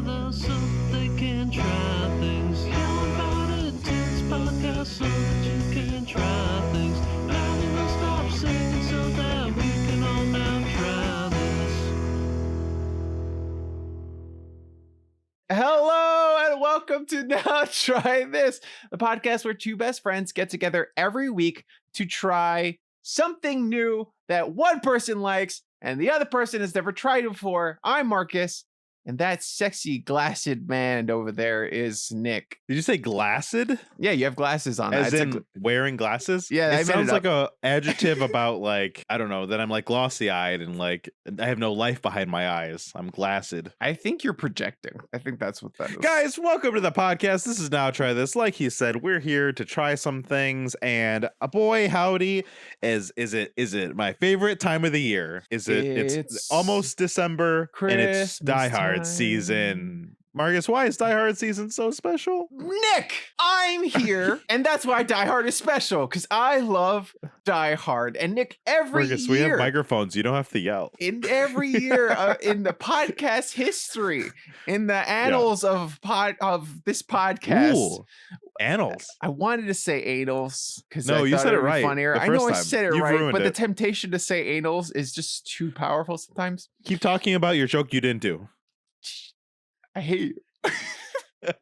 others so they can try things. Yell about it, it's podcast so that you can try things. Now we will stop singing so that we can all now try this. Hello and welcome to Now Try This, the podcast where two best friends get together every week to try something new that one person likes and the other person has never tried before. I'm Marcus, and that sexy glassed man over there is Nick. Did you say glassed? Yeah, you have glasses on. As It's in wearing glasses? Yeah, I made it sounds it like a adjective about like, I don't know, that I'm like glossy eyed and like I have no life behind my eyes. I'm glassed. I think you're projecting. I think that's what that is. Guys, welcome to the podcast. This is Now Try This. Like he said, we're here to try some things, and boy howdy, is it my favorite time of the year? It's almost December and it's Die Hard season. Marcus, why is Die Hard season so special? Nick, I'm here, and that's why Die Hard is special, because I love Die Hard. And Nick, every Marcus, year, we have microphones. You don't have to yell. in every year in the podcast history, in the annals of this podcast. Ooh, annals. I wanted to say anals because No, you said it right funnier. the I know first I time. said it You've right, ruined but the it. temptation to say anals is just too powerful sometimes. Keep talking about your joke you didn't do. I hate you.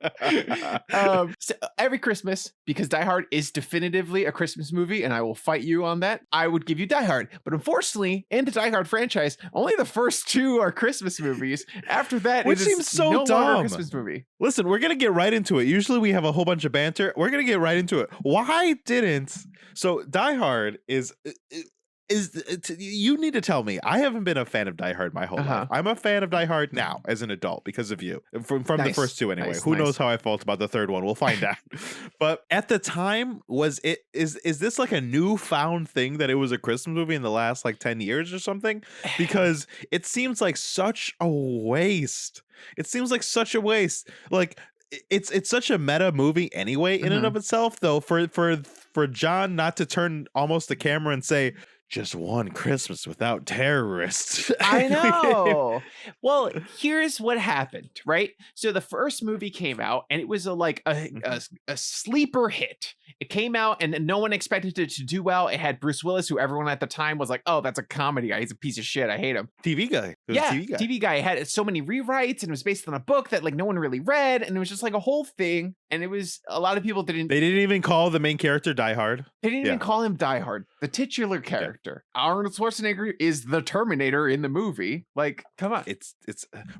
So every Christmas, because Die Hard is definitively a Christmas movie, and I will fight you on that, I would give you Die Hard. But unfortunately, in the Die Hard franchise, only the first two are Christmas movies. After that, Which it seems is so no longer a dumb. Christmas movie. Listen, we're gonna get right into it. Usually we have a whole bunch of banter. We're gonna get right into it. Why didn't so Die Hard is you need to tell me. I haven't been a fan of Die Hard my whole life. I'm a fan of Die Hard now as an adult because of you. From the Nice. first two anyway. Nice, Who nice. knows how I felt about the third one? We'll find out. But at the time, is this like a newfound thing that it was a Christmas movie in the last like 10 years or something? Because it seems like such a waste. It seems like such a waste. Like it's such a meta movie anyway in and of itself, though, for John not to turn almost the camera and say, just one Christmas without terrorists. I know. Well, here's what happened, right? So the first movie came out and it was a sleeper hit. It came out and no one expected it to do well. It had Bruce Willis, who everyone at the time was like, oh, that's a comedy guy. He's a piece of shit. I hate him. TV guy. It was a TV guy. TV guy. It had so many rewrites and it was based on a book that like no one really read. And it was just like a whole thing. And it was, a lot of people didn't. They didn't even call the main character Die Hard. They didn't even call him Die Hard. The titular character, Arnold Schwarzenegger, is the Terminator in the movie. Like, come on. It's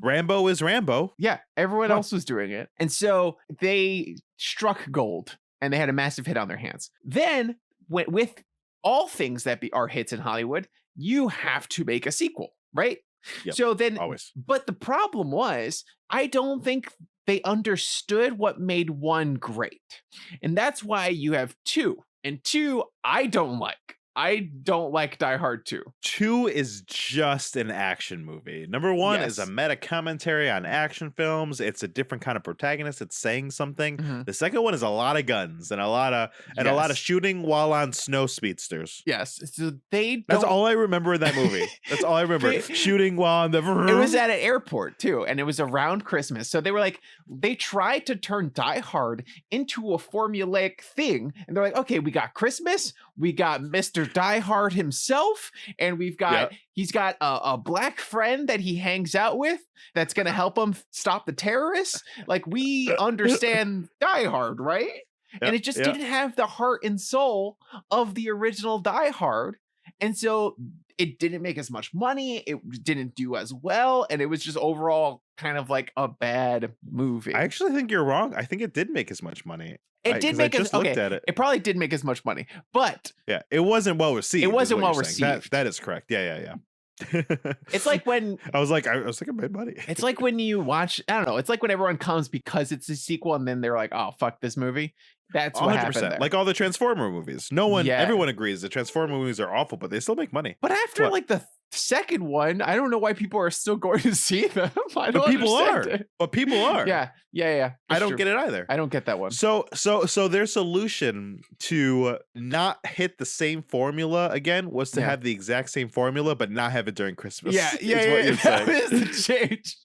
Rambo is Rambo. Yeah, everyone Come on. else was doing it. And so they struck gold and they had a massive hit on their hands. Then, with all things that are hits in Hollywood, you have to make a sequel, right? Yep, So then, always. But the problem was, I don't think they understood what made one great. And that's why you have two. And two, I don't like. I don't like Die Hard 2. 2 is just an action movie. Number 1 is a Yes. meta commentary on action films. It's a different kind of protagonist. It's saying something. Mhm. The second one is a lot of guns and a lot of Yes. shooting while on snow speedsters. Yes. So they That's don't. all I remember in that movie. That's all I remember. They- Shooting while on the. It was at an airport too, and it was around Christmas. So they were like, they tried to turn Die Hard into a formulaic thing, and they're like, okay, we got Christmas, we got Mr. Die Hard himself, and we've got he's got a black friend that he hangs out with that's gonna help him stop the terrorists. Like, we understand Die Hard, right? And it just didn't have the heart and soul of the original Die Hard. And so it didn't make as much money. It didn't do as well. And it was just overall kind of like a bad movie. I actually think you're wrong. I think it did make as much money. It did 'cause make I as just looked okay. at it. It probably did make as much money, but Yeah, it wasn't well received. It is wasn't what well you're saying. received. That is correct. Yeah. it's like when I was like, I made money. it's like when you watch, I don't know, it's like when everyone comes because it's a sequel and then they're like, oh, fuck this movie. That's what happened there. Like all the Transformer movies. Everyone agrees the Transformer movies are awful, but they still make money. But after What? like the second one, I don't know why people are still going to see them. I don't But people understand are. it. But people are. Yeah. I That's don't true. get it either. I don't get that one. So their solution to not hit the same formula again was to have the exact same formula, but not have it during Christmas. Yeah, is what you're that saying. is the change.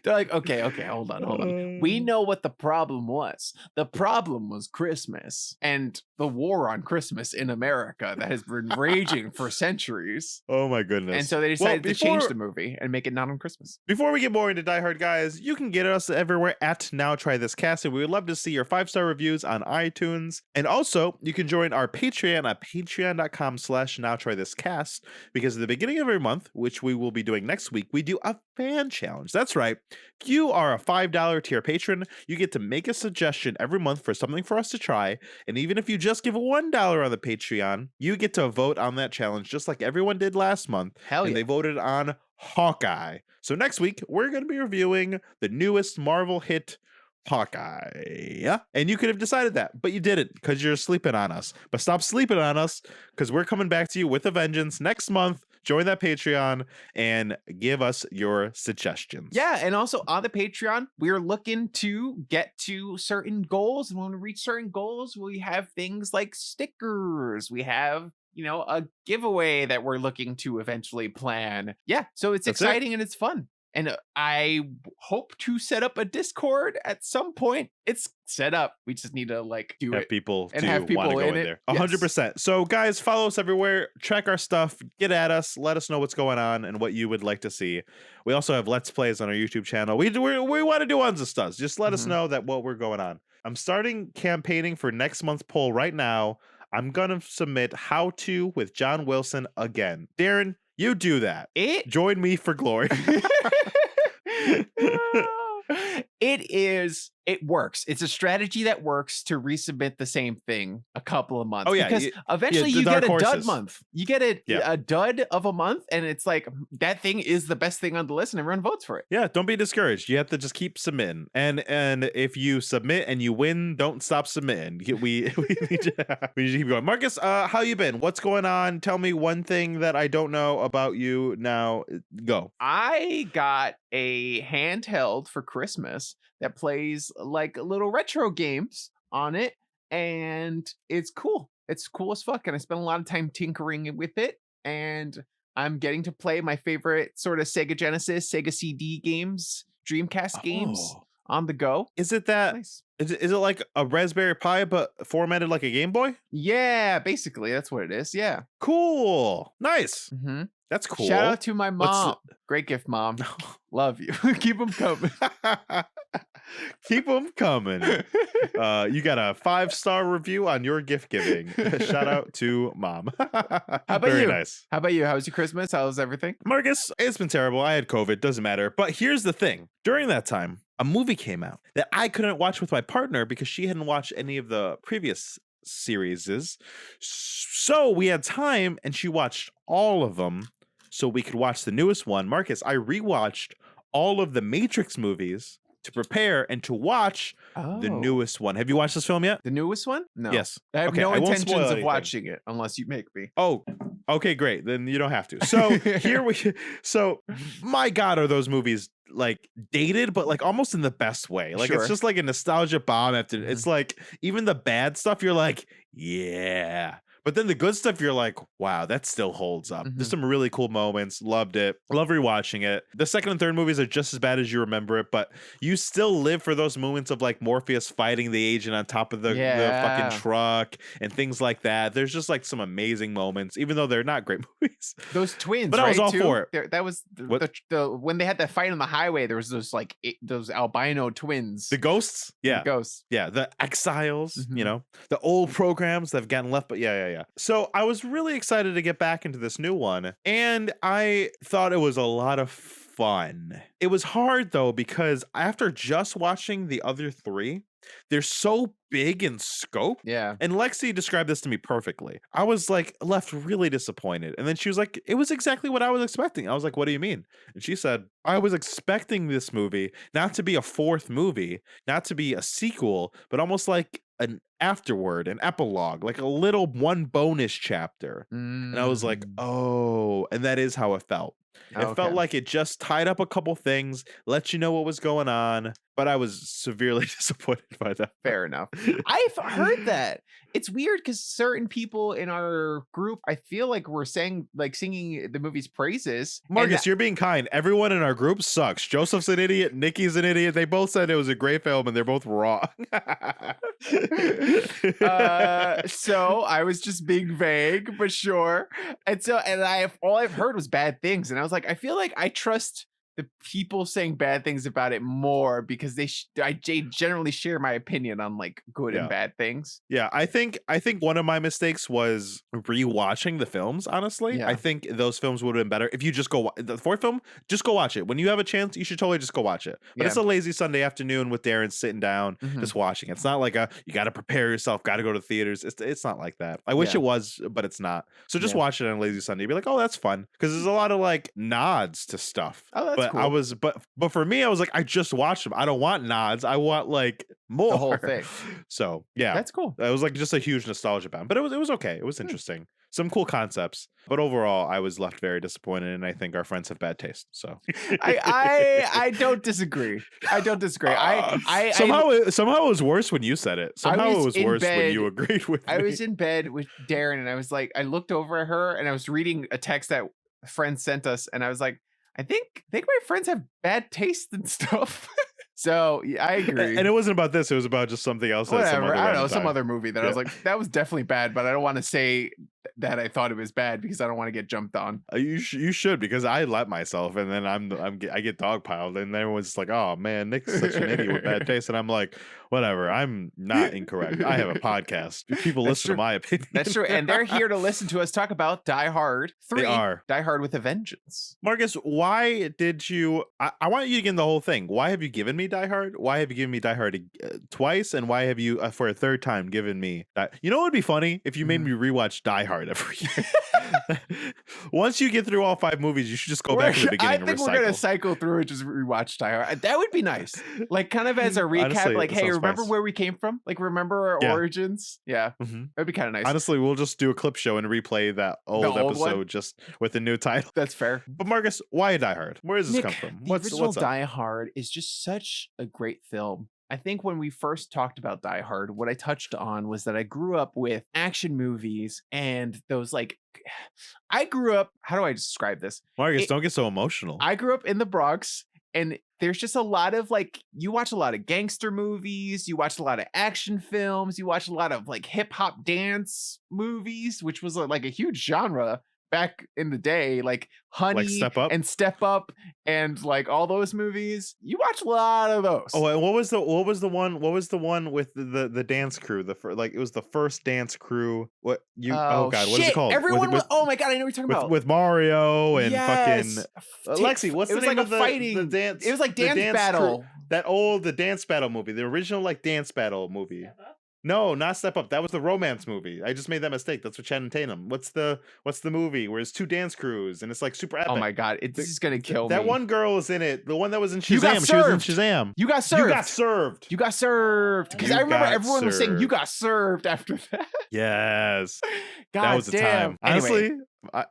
They're like, okay, hold on. We know what the problem was. The problem was Christmas and the war on Christmas in America that has been raging for centuries. Oh my goodness. And so they decided to change the movie and make it not on Christmas. Before we get more into Die Hard, guys, you can get us everywhere at Now Try This Cast, and we would love to see your 5-star reviews on iTunes. And also, you can join our Patreon at patreon.com/NowTryThisCast, because at the beginning of every month, which we will be doing next week, we do a fan challenge. That's right. If you are a $5 tier patron, you get to make a suggestion every month for something for us to try. And even if you just give $1 on the Patreon, you get to vote on that challenge just like everyone did last month. Hell yeah. And they voted on Hawkeye. So next week, we're going to be reviewing the newest Marvel hit, Hawkeye. Yeah. And you could have decided that, but you didn't because you're sleeping on us. But stop sleeping on us, because we're coming back to you with a vengeance next month. Join that Patreon and give us your suggestions. Yeah, and also on the Patreon, we're looking to get to certain goals. And when we reach certain goals, we have things like stickers. We have, a giveaway that we're looking to eventually plan. Yeah, so it's exciting and it's fun. And I hope to set up a Discord at some point. It's set up. We just need to do have it. people and to have people want to go in it. there. Yes. 100%. So guys, follow us everywhere. Check our stuff. Get at us. Let us know what's going on and what you would like to see. We also have Let's Plays on our YouTube channel. We want to do ones and stuff. Just let us know that what we're going on. I'm starting campaigning for next month's poll right now. I'm going to submit How To with John Wilson again. Darren, you do that. Join me for glory. It works. It's a strategy that works to resubmit the same thing a couple of months. Oh, yeah. Because eventually you get a dud month. You get a dud of a month, and it's like that thing is the best thing on the list, and everyone votes for it. Yeah, don't be discouraged. You have to just keep submitting. And if you submit and you win, don't stop submitting. We need to keep going. Marcus, how you been? What's going on? Tell me one thing that I don't know about you now. Go. I got a handheld for Christmas that plays little retro games on it, and it's cool. It's cool as fuck, and I spent a lot of time tinkering with it, and I'm getting to play my favorite sort of Sega Genesis, Sega CD games, Dreamcast games on the go. Is it that? Nice. Is it like a Raspberry Pi but formatted like a Game Boy? Yeah, basically that's what it is. Yeah. Cool. Nice. Mm-hmm. That's cool. Shout out to my mom. Great gift, Mom. Love you. Keep them coming. Keep them coming. You got a 5-star review on your gift giving. Shout out to Mom. How about Very you? Nice. How about you? How was your Christmas? How was everything? Marcus, it's been terrible. I had COVID. Doesn't matter. But here's the thing. During that time, a movie came out that I couldn't watch with my partner because she hadn't watched any of the previous series. So we had time, and she watched all of them so we could watch the newest one. Marcus, I rewatched all of the Matrix movies to prepare and to watch the newest one. Have you watched this film yet? The newest one? No. Yes. I have Okay, no I won't intentions spoil of anything. watching it unless you make me. Oh, okay, great. Then you don't have to. So so my God, are those movies dated, but almost in the best way. Sure. It's just like a nostalgia bomb after. It's like even the bad stuff, you're like, yeah. But then the good stuff, you're like, wow, that still holds up. There's some really cool moments. Loved it. Love rewatching it. The second and third movies are just as bad as you remember it, but you still live for those moments of Morpheus fighting the agent on top of the fucking truck and things like that. There's just some amazing moments, even though they're not great movies. Those twins, but I was all for it. That was the when they had that fight on the highway. There was those albino twins. The ghosts? Yeah. The ghosts. Yeah. The exiles, the old programs that have gotten left. But yeah. So I was really excited to get back into this new one, and I thought it was a lot of fun. It was hard though, because after just watching the other three, they're so big in scope. Yeah. And Lexi described this to me perfectly. I was left really disappointed. And then she was like, it was exactly what I was expecting. I was like, what do you mean? And she said, I was expecting this movie not to be a fourth movie, not to be a sequel, but almost like an afterword, an epilogue, like a little one bonus chapter. And I was like, oh, and that is how it felt. It felt like it just tied up a couple things, let you know what was going on, but I was severely disappointed by that. Fair enough. I've heard that. It's weird because certain people in our group, I feel like we're singing the movie's praises. and Marcus, you're being kind. Everyone in our group sucks. Joseph's an idiot. Nikki's an idiot. They both said it was a great film, and they're both wrong. So I was just being vague, but sure. And all I've heard was bad things, and I was like, I feel like I trust the people saying bad things about it more because they generally share my opinion on like good and bad things. Yeah, I think one of my mistakes was rewatching the films. Honestly, Yeah. I think those films would have been better if you just go the fourth film. Just go watch it when you have a chance. You should totally just go watch it. But it's a lazy Sunday afternoon with Daron sitting down, just watching. It's not like you got to prepare yourself, got to go to theaters. It's not like that. I wish it was, but it's not. So just watch it on a lazy Sunday. Be like, oh, that's fun because there's a lot of like nods to stuff. Oh, that's but cool. but for me, I was like, I just watched them. I don't want nods. I want like more. The whole thing. So yeah, That's cool. it was like just a huge nostalgia bound, but it was okay. It was interesting. Some cool concepts, but overall, I was left very disappointed, and I think our friends have bad taste. So I don't disagree. I don't disagree. somehow it was worse when you said it. Somehow it was worse when you agreed with me. I was in bed with Daron, and I was like, I looked over at her, and I was reading a text that a friend sent us, and I was like, I think my friends have bad taste and stuff. So yeah, I agree. And it wasn't about this. It was about just something else. Whatever. I don't know, some other movie that I was like, that was definitely bad, but I don't want to say that I thought it was bad because I don't want to get jumped on. You should, because I let myself, and then I get dogpiled, and everyone's just like, oh man, Nick's such an idiot with bad taste, and I'm like, whatever. I'm not incorrect. I have a podcast. People listen to my opinion. That's true, and they're here to listen to us talk about Die Hard 3. They are. Die Hard with a Vengeance. Marcus, why did you? I want you to get in the whole thing. Why have you given me Die Hard? Why have you given me Die Hard twice? And why have you, for a third time, given me that? You know what would be funny if you made me rewatch Die Hard every year. Once you get through all 5 movies, you should just go back to the beginning. I think we're gonna cycle through and just rewatch Die Hard. That would be nice. Like kind of as a recap. Honestly, like, hey, remember nice. where we came from? Like, remember our origins? Yeah, that'd be kind of nice. Honestly, we'll just do a clip show and replay that old episode one? Just with a new title. That's fair. But Marcus, why Die Hard? Where does this come from? The original Die Hard is just such a great film. I think when we first talked about Die Hard, what I touched on was that I grew up with action movies and those like, I grew up, how do I describe this? Marcus, don't get so emotional. I grew up in the Bronx, and there's just a lot of like, you watch a lot of gangster movies, you watch a lot of action films, you watch a lot of like hip hop dance movies, which was like a huge genre back in the day, like Honey and Step Up and like all those movies. You watch a lot of those. Oh, and what was the one with the dance crew? It was the first dance crew. What you? Oh God, what is it called? Everyone was. Oh my God, I know what you're talking about. With Mario and fucking Lexi. What's the name of the dance? It was like dance battle. The dance battle movie, the original like dance battle movie. No, not Step Up. That was the romance movie. I just made that mistake. That's with Channing Tatum. What's the movie where it's 2 dance crews and it's like super epic? Oh my God, this is gonna kill me. That one girl is in it. The one that was in Shazam. You got served. She was in Shazam. You got served. You got served. You got served. Because I remember everyone was saying you got served after that. Yes. God that was the time. Honestly, anyway,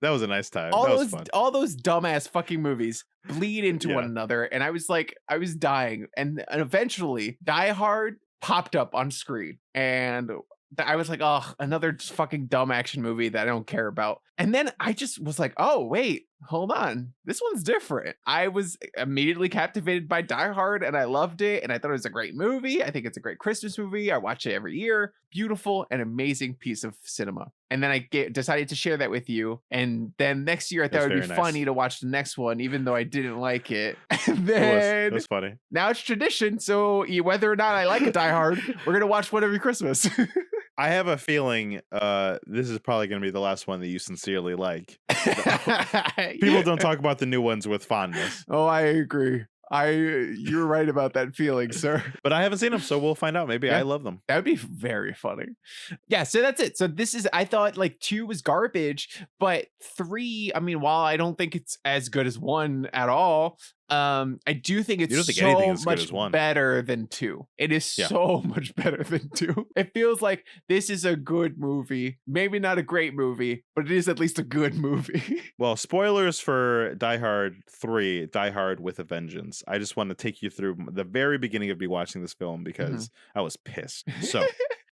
that was a nice time. All those dumbass fucking movies bleed into one another, and I was dying, and eventually Die Hard popped up on screen, and I was like, oh, another fucking dumb action movie that I don't care about. And then I just was like, oh, wait, hold on. This one's different. I was immediately captivated by Die Hard, and I loved it, and I thought it was a great movie. I think it's a great Christmas movie. I watch it every year. Beautiful and amazing piece of cinema. And then I decided to share that with you. And then next year, I thought it would be funny to watch the next one, even though I didn't like it. And then it was funny. Now it's tradition. So whether or not I like a Die Hard, we're going to watch one every Christmas. I have a feeling this is probably going to be the last one that you sincerely like. People don't talk about the new ones with fondness. Oh, I agree. You're right about that feeling, sir. But I haven't seen them, so we'll find out. Maybe I love them. That would be very funny. Yeah, so that's it. So I thought like 2 was garbage, but 3, I mean, while I don't think it's as good as 1 at all, I do think You don't it's think anything so is as good much as 1. better than 2. It is Yeah. so much better than 2. It feels like this is a good movie. Maybe not a great movie, but it is at least a good movie. Well, spoilers for Die Hard 3, Die Hard with a Vengeance. I just want to take you through the very beginning of me watching this film because I was pissed. So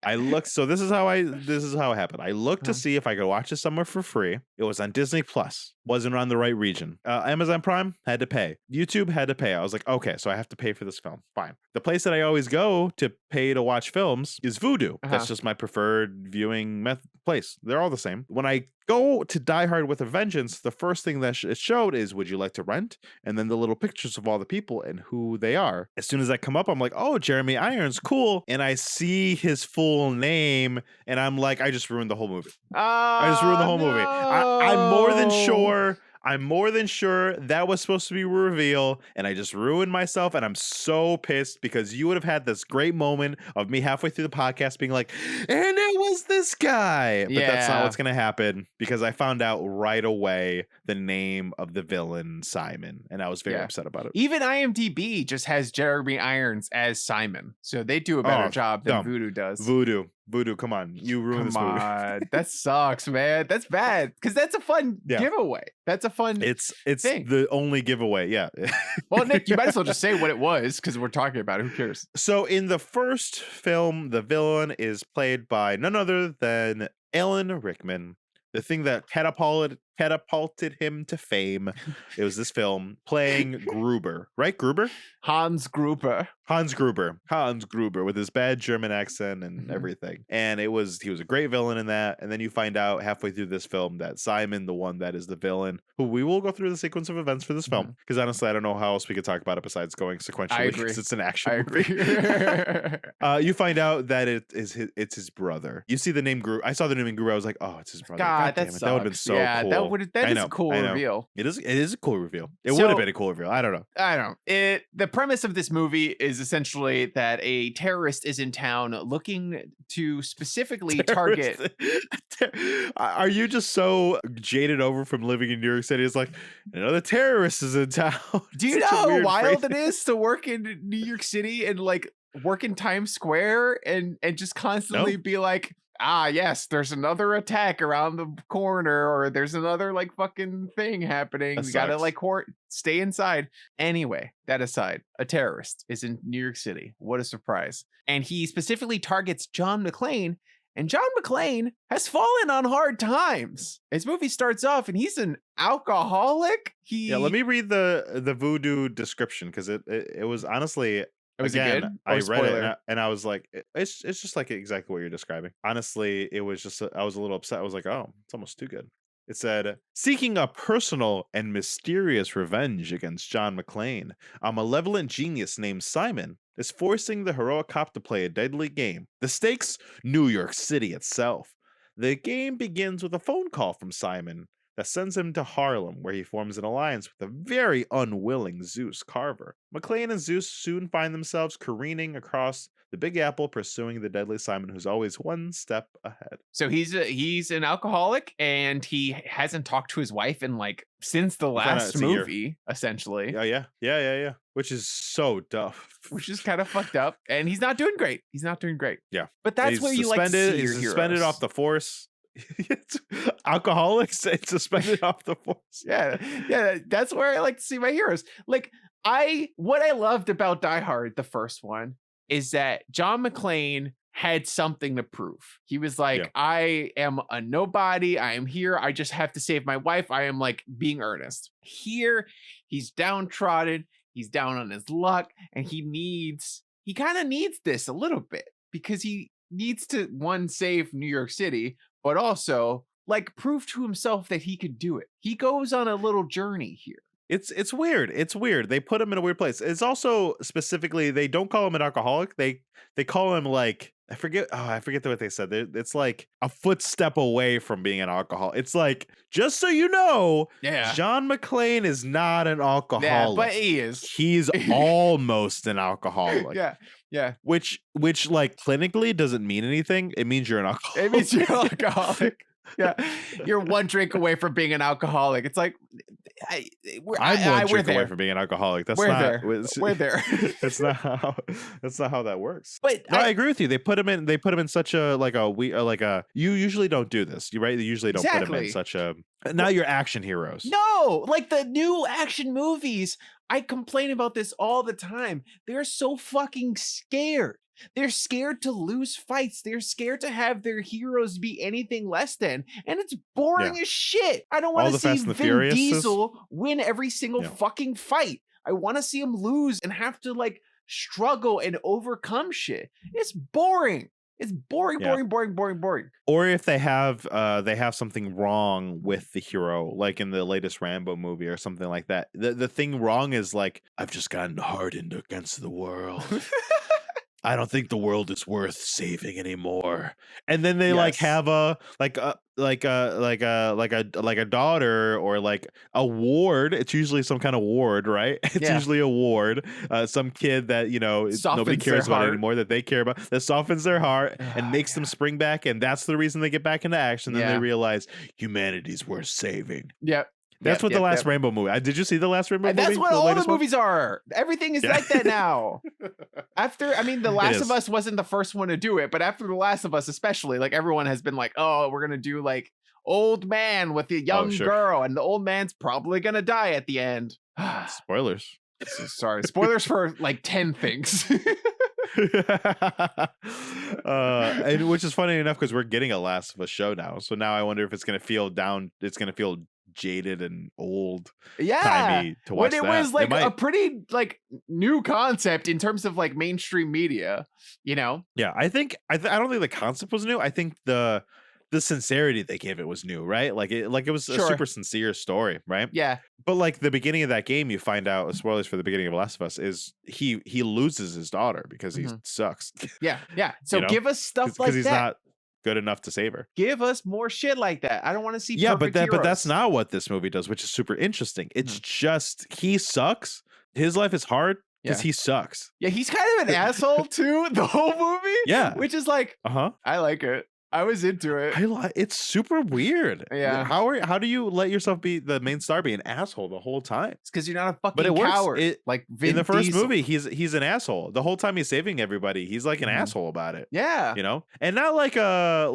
I looked. So this is how it happened. I looked to see if I could watch it somewhere for free. It was on Disney Plus. Wasn't on the right region. Amazon Prime had to pay. YouTube had to pay. I was like, okay, so I have to pay for this film. Fine. The place that I always go to pay to watch films is Vudu. That's just my preferred viewing place. They're all the same. When I go to Die Hard with a Vengeance, the first thing that it showed is, would you like to rent? And then the little pictures of all the people and who they are. As soon as I come up, I'm like, oh, Jeremy Irons, cool. And I see his full name and I'm like, I just ruined the whole movie. I just ruined the whole movie. I'm more than sure that was supposed to be a reveal, and I just ruined myself, and I'm so pissed because you would have had this great moment of me halfway through the podcast being like, and it was this guy. But that's not what's going to happen because I found out right away the name of the villain, Simon, and I was very upset about it. Even IMDb just has Jeremy Irons as Simon, so they do a better job than Vudu does. Vudu, come on. You ruined this movie. That sucks, man. That's bad. Because that's a fun giveaway. That's a fun It's thing. the only giveaway, yeah. Well, Nick, you might as well just say what it was because we're talking about it. Who cares? So in the first film, the villain is played by none other than Alan Rickman. The thing that catapulted him to fame. It was this film playing Gruber, right? Gruber? Hans Gruber with his bad German accent and everything. And he was a great villain in that. And then you find out halfway through this film that Simon, the one that is the villain, who we will go through the sequence of events for this film. Because honestly, I don't know how else we could talk about it besides going sequentially. I agree. Because it's an action agree. movie. You find out that it's his brother. You see the name Gruber. I saw the name Gruber. I was like, oh, it's his brother. God, damn it. That would have been so cool. That is a cool reveal. It is a cool reveal. It would have been a cool reveal. I don't know. The premise of this movie is essentially that a terrorist is in town looking to specifically target. Are you just so jaded over from living in New York City? It's like, another terrorist is in town. Do you know how wild it is to work in New York City and like work in Times Square and just constantly be like, yes, there's another attack around the corner, or there's another like fucking thing happening. We gotta like stay inside. Anyway, that aside, a terrorist is in New York City. What a surprise. And he specifically targets John McClane, and John McClane has fallen on hard times. His movie starts off and he's an alcoholic. Let me read the Voodoo description because it was honestly. Again, I read it and I was like, it's just like exactly what you're describing. Honestly, it was just, I was a little upset. I was like, oh, it's almost too good. It said, seeking a personal and mysterious revenge against John McClane, a malevolent genius named Simon is forcing the heroic cop to play a deadly game. The stakes, New York City itself. The game begins with a phone call from Simon that sends him to Harlem, where he forms an alliance with a very unwilling Zeus Carver. McClane and Zeus soon find themselves careening across the Big Apple, pursuing the deadly Simon, who's always one step ahead. So he's an alcoholic, and he hasn't talked to his wife in like since the last movie, essentially. Yeah. Which is so tough. Which is kind of fucked up, and he's not doing great. Yeah, but that's where you like to see your suspended off the force. Alcoholics and suspended off the force. Yeah, that's where I like to see my heroes. Like what I loved about Die Hard, the first one, is that John McClane had something to prove. He was like, I am a nobody. I am here. I just have to save my wife. I am like being earnest. Here, he's downtrodden. He's down on his luck, and he kind of needs this a little bit because he needs to save New York City, but also like prove to himself that he could do it. He goes on a little journey here. It's weird. It's weird. They put him in a weird place. It's also specifically, they don't call him an alcoholic. They call him like, I forget what they said. It's like a footstep away from being an alcoholic. It's like, just so you know, John McClane is not an alcoholic. Yeah, but he is. He's almost an alcoholic. Yeah. Which like clinically doesn't mean anything. It means you're an alcoholic. It means you're an alcoholic. Yeah. You're one drink away from being an alcoholic. It's like, I'm one we're drink away there. from being an alcoholic. That's We're not. there. it's- We're there. That's not how. That's not how that works. But No, I agree with you. They put him in. They put him in such a like a. You usually don't do this. You right. You usually don't put him in Exactly. such a. Not your action heroes. No, like the new action movies. I complain about this all the time. They're so fucking scared. They're scared to lose fights. They're scared to have their heroes be anything less than. And it's boring as shit. I don't want All to the see Fast and the Vin Furious Diesel win every single Yeah. fucking fight. I want to see him lose and have to like struggle and overcome shit. It's boring. It's boring, Yeah. boring. Or if they have something wrong with the hero, like in the latest Rambo movie or something like that. The thing wrong is like, I've just gotten hardened against the world. I don't think the world is worth saving anymore. And then they like Yes. have a daughter or like a ward. It's usually some kind of ward, right? It's Yeah. usually a ward. Some kid that nobody Softens cares their about heart. anymore, that they care about, that softens their heart and makes them spring back, and that's the reason they get back into action. Then Yeah. they realize humanity's worth saving. Yep. That's what the last Rambo movie. Did you see the last Rambo movie? That's what all the latest one? movies are. Everything is Yeah. like that now. The Last is. of Us wasn't the first one to do it, but after The Last of Us, especially, like everyone has been like, oh, we're gonna do like old man with the young sure. girl, and the old man's probably gonna die at the end. Spoilers. Sorry, spoilers for like 10 things. And which is funny enough because we're getting a Last of Us show now. So now I wonder if it's gonna feel jaded and old. Yeah, Timey to watch when it that. was like It might- a pretty like new concept in terms of like mainstream media, Yeah, I don't think the concept was new. I think the sincerity they gave it was new, right? Like it was a Sure. super sincere story, right? Yeah, But like the beginning of that game, you find out, spoilers for the beginning of Last of Us, is he loses his daughter because he sucks. yeah. So You know? give us stuff like Because he's that. not good enough to save her. Give us more shit like that. I don't want to see. Yeah, but perfect that's heroes. not what this movie does, which is super interesting. It's just he sucks. His life is hard because Yeah. he sucks. Yeah, he's kind of an asshole too. The whole movie. Yeah. which is like Uh-huh. I like it. I was into it. It's super weird. Yeah. How do you let yourself be the main star, be an asshole the whole time? It's because you're not a fucking But it works. coward. Like Vin In the first Diesel. movie, he's an asshole. The whole time he's saving everybody, he's like an asshole about it. Yeah. And not like a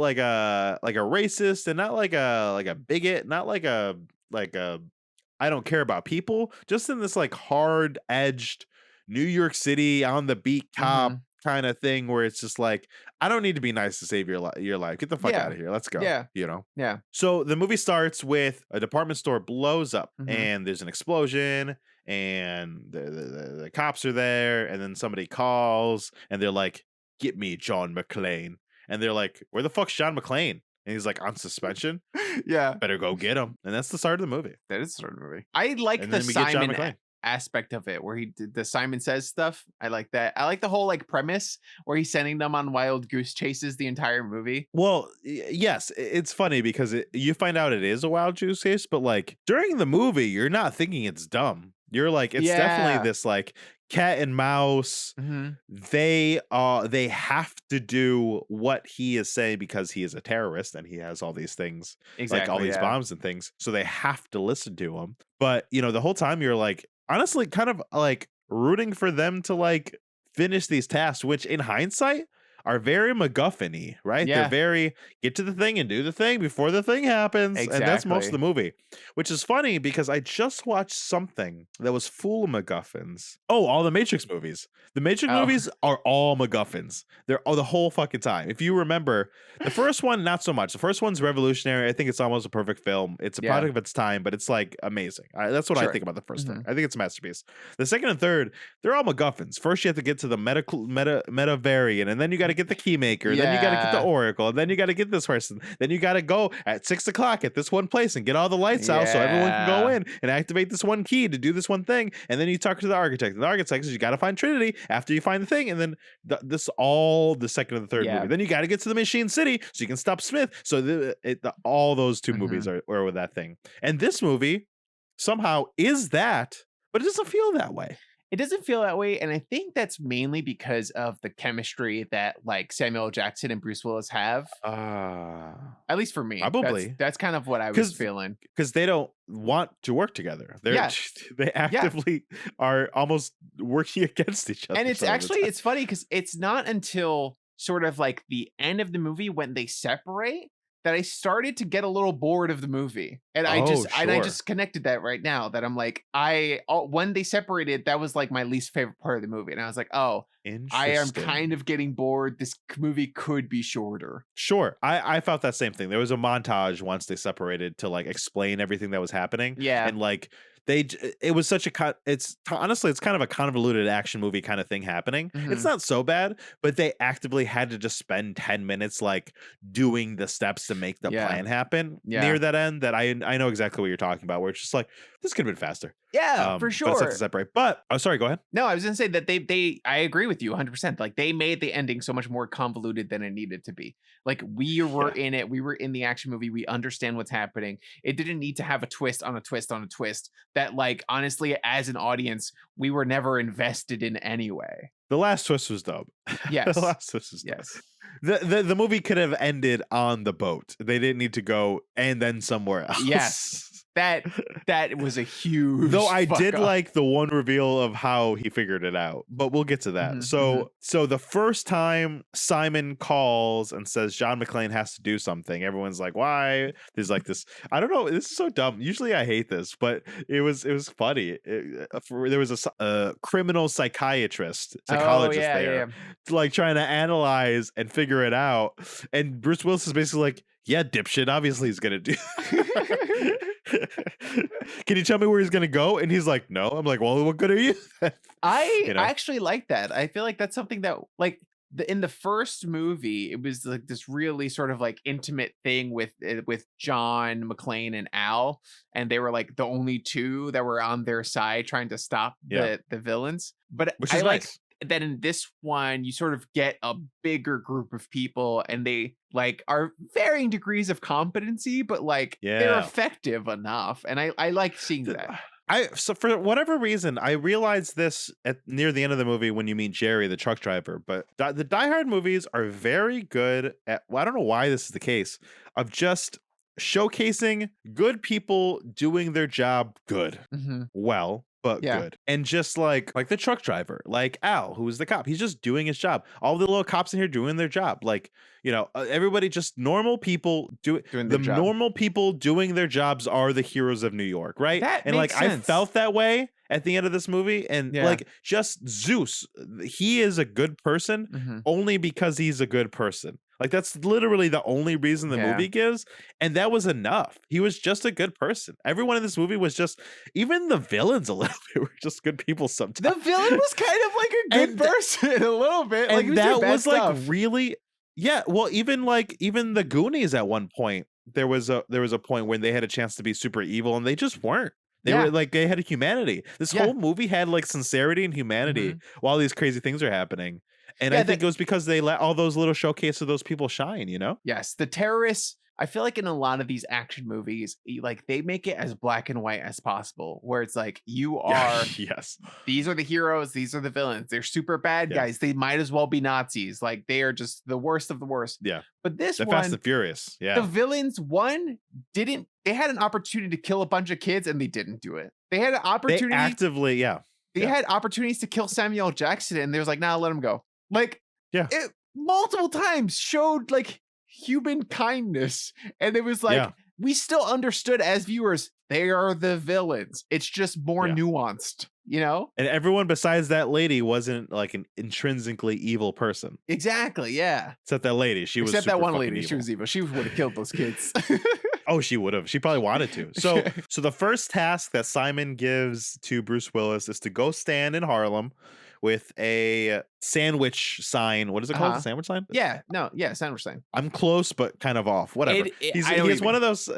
racist, and not like a bigot, not like a I don't care about people, just in this like hard edged New York City on the beat cop kind of thing where it's just like, I don't need to be nice to save your life. Get the fuck Yeah. out of here. Let's go. Yeah. Yeah. So the movie starts with a department store blows up Mhm. and there's an explosion and the cops are there, and then somebody calls and they're like, get me John McClane. And they're like, where the fuck's John McClane? And he's like, on suspension. Yeah. Better go get him. And that's the start of the movie. That is sort of a movie. I like And the then we get John Simon McClane. aspect of it, where he did the Simon Says stuff. I like that. I like the whole like premise where he's sending them on wild goose chases the entire movie. Well, yes, it's funny because you find out it is a wild goose chase, but like during the movie, you're not thinking it's dumb. You're like, it's Yeah. definitely this like cat and mouse. They have to do what he is saying because he is a terrorist and he has all these things, like all these bombs and things. So they have to listen to him. But the whole time you're like, honestly, kind of like rooting for them to like finish these tasks, which in hindsight are very MacGuffin-y, right? Yeah. They're very get to the thing and do the thing before the thing happens. And that's most of the movie, which is funny because I just watched something that was full of MacGuffins. Oh, all the Matrix movies. The Matrix movies are all MacGuffins. They're all the whole fucking time. If you remember, the first one, not so much. The first one's revolutionary. I think it's almost a perfect film. It's a product of its time, but it's like amazing. That's what I think about the first thing. I think it's a masterpiece. The second and third, they're all MacGuffins. First, you have to get to the meta variant, and then you got to get the key maker, then you got to get the oracle, and then you got to get this person, then you got to go at 6:00 at this one place and get all the lights out so everyone can go in and activate this one key to do this one thing, and then you talk to the architect, and the architect says you got to find Trinity after you find the thing, and then this all the second and the third movie. Then you got to get to the Machine City so you can stop Smith. So all those two movies are with that thing, and this movie somehow is that, but it doesn't feel that way. It doesn't feel that way, and I think that's mainly because of the chemistry that like Samuel L. Jackson and Bruce Willis have. At least for me, Probably. that's kind of what I was feeling. Because they don't want to work together. Yeah. They actively are almost working against each other. And it's some of the actually time. it's funny because it's not until sort of like the end of the movie when they separate that I started to get a little bored of the movie. And I sure. just connected that right now that I'm like, when they separated, that was like my least favorite part of the movie. And I was like, oh, I am kind of getting bored. This movie could be shorter. Sure. I felt that same thing. There was a montage once they separated to like explain everything that was happening. Yeah. And like it was such honestly, it's kind of a convoluted action movie kind of thing happening. It's not so bad, but they actively had to just spend 10 minutes like doing the steps to make the plan happen near that end that I know exactly what you're talking about, where it's just like, this could have been faster. Yeah, for But it's sure. have to separate. But sorry, go ahead. No, I was gonna say that I agree with you 100%. Like they made the ending so much more convoluted than it needed to be. Like we were in it, we were in the action movie, we understand what's happening. It didn't need to have a twist on a twist on a twist that like honestly as an audience we were never invested in anyway. The last twist was dope. Yes. The last twist was dope. Yes. The movie could have ended on the boat. They didn't need to go and then somewhere else. Yes. That was a huge Though I fuck did up. like the one reveal of how he figured it out, but we'll get to that. So the first time Simon calls and says John McClane has to do something, everyone's like, why? There's like this, I don't know, this is so dumb. Usually I hate this, but it was funny. There was a criminal psychologist there like trying to analyze and figure it out. And Bruce Willis is basically like, yeah, dipshit, obviously he's gonna do Can you tell me where he's gonna go? And he's like, no. I'm like, well, what good are you? I actually like that. I feel like that's something that like in the first movie, it was like this really sort of like intimate thing with John McClane and Al, and they were like the only two that were on their side trying to stop the villains. But which is like nice. That in this one you sort of get a bigger group of people and they like are varying degrees of competency, but like they're effective enough, and I like seeing that. So for whatever reason, I realized this near the end of the movie when you meet Jerry, the truck driver. But the Die Hard movies are very good at, well, I don't know why this is the case, of just showcasing good people doing their job good. Well, but good. And just like the truck driver, like Al, who's the cop, he's just doing his job. All the little cops in here doing their job. Like, you know, everybody, just normal people doing the job. Normal people doing their jobs are the heroes of New York, right? And like sense. I felt that way at the end of this movie, and like just Zeuzs, he is a good person only because he's a good person. Like that's literally the only reason the movie gives, and that was enough. He was just a good person. Everyone in this movie was just, even the villains a little bit were just good people sometimes. The villain was kind of like a good person a little bit. And like, that was like really, well, even the Goonies at one point, there was a point when they had a chance to be super evil and they just weren't. They were like, they had humanity. This whole movie had like sincerity and humanity while these crazy things are happening. And I think it was because they let all those little showcases of those people shine, you know? Yes. The terrorists, I feel like in a lot of these action movies, like they make it as black and white as possible, where it's like, you are, these are the heroes, these are the villains. They're super bad guys. They might as well be Nazis. Like they are just the worst of the worst. Yeah. But this one, Fast and Furious. Yeah. The villains, they had an opportunity to kill a bunch of kids and they didn't do it. They had an opportunity. They actively, They had opportunities to kill Samuel L. Jackson and they was like, nah, let him go. Like, it multiple times showed like human kindness, and it was like we still understood as viewers they are the villains. It's just more nuanced, you know? And everyone besides that lady wasn't like an intrinsically evil person. Exactly, yeah. Except that lady. Except that one lady. Evil. She was evil. She would have killed those kids. Oh, she would have. She probably wanted to. So the first task that Simon gives to Bruce Willis is to go stand in Harlem with a sandwich sign. What is it called? A sandwich sign? Sandwich sign. I'm close, but kind of off. Whatever. He has one of those.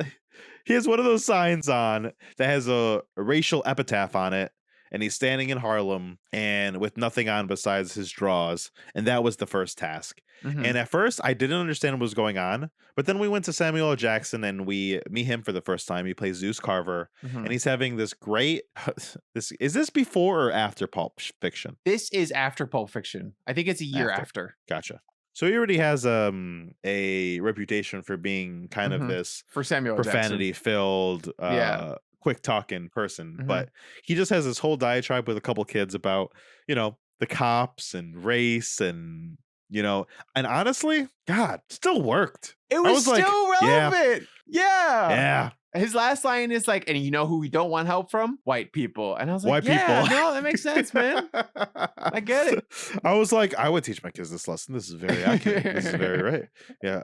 He has one of those signs on that has a racial epitaph on it, and he's standing in Harlem and with nothing on besides his drawers, and that was the first task. Mhm. And at first, I didn't understand what was going on, but then we went to Samuel L. Jackson and we meet him for the first time. He plays Zeus Carver, Mhm. and he's having this great. Is this before or after Pulp Fiction? This is after Pulp Fiction. I think it's a year after. Gotcha. So he already has a reputation for being kind of Mhm. this For Samuel L. Jackson. profanity filled Yeah. quick talking person, Mhm. but he just has this whole diatribe with a couple kids about the cops and race and and honestly, God, still worked. It I was was like, still yeah. relevant. Yeah. Yeah. His last line is like, and you know who we don't want help from? White people. And I was like, White yeah, people. no, that makes sense, man. I get it. I was like, I would teach my kids this lesson. This is very accurate. This is very right. Yeah.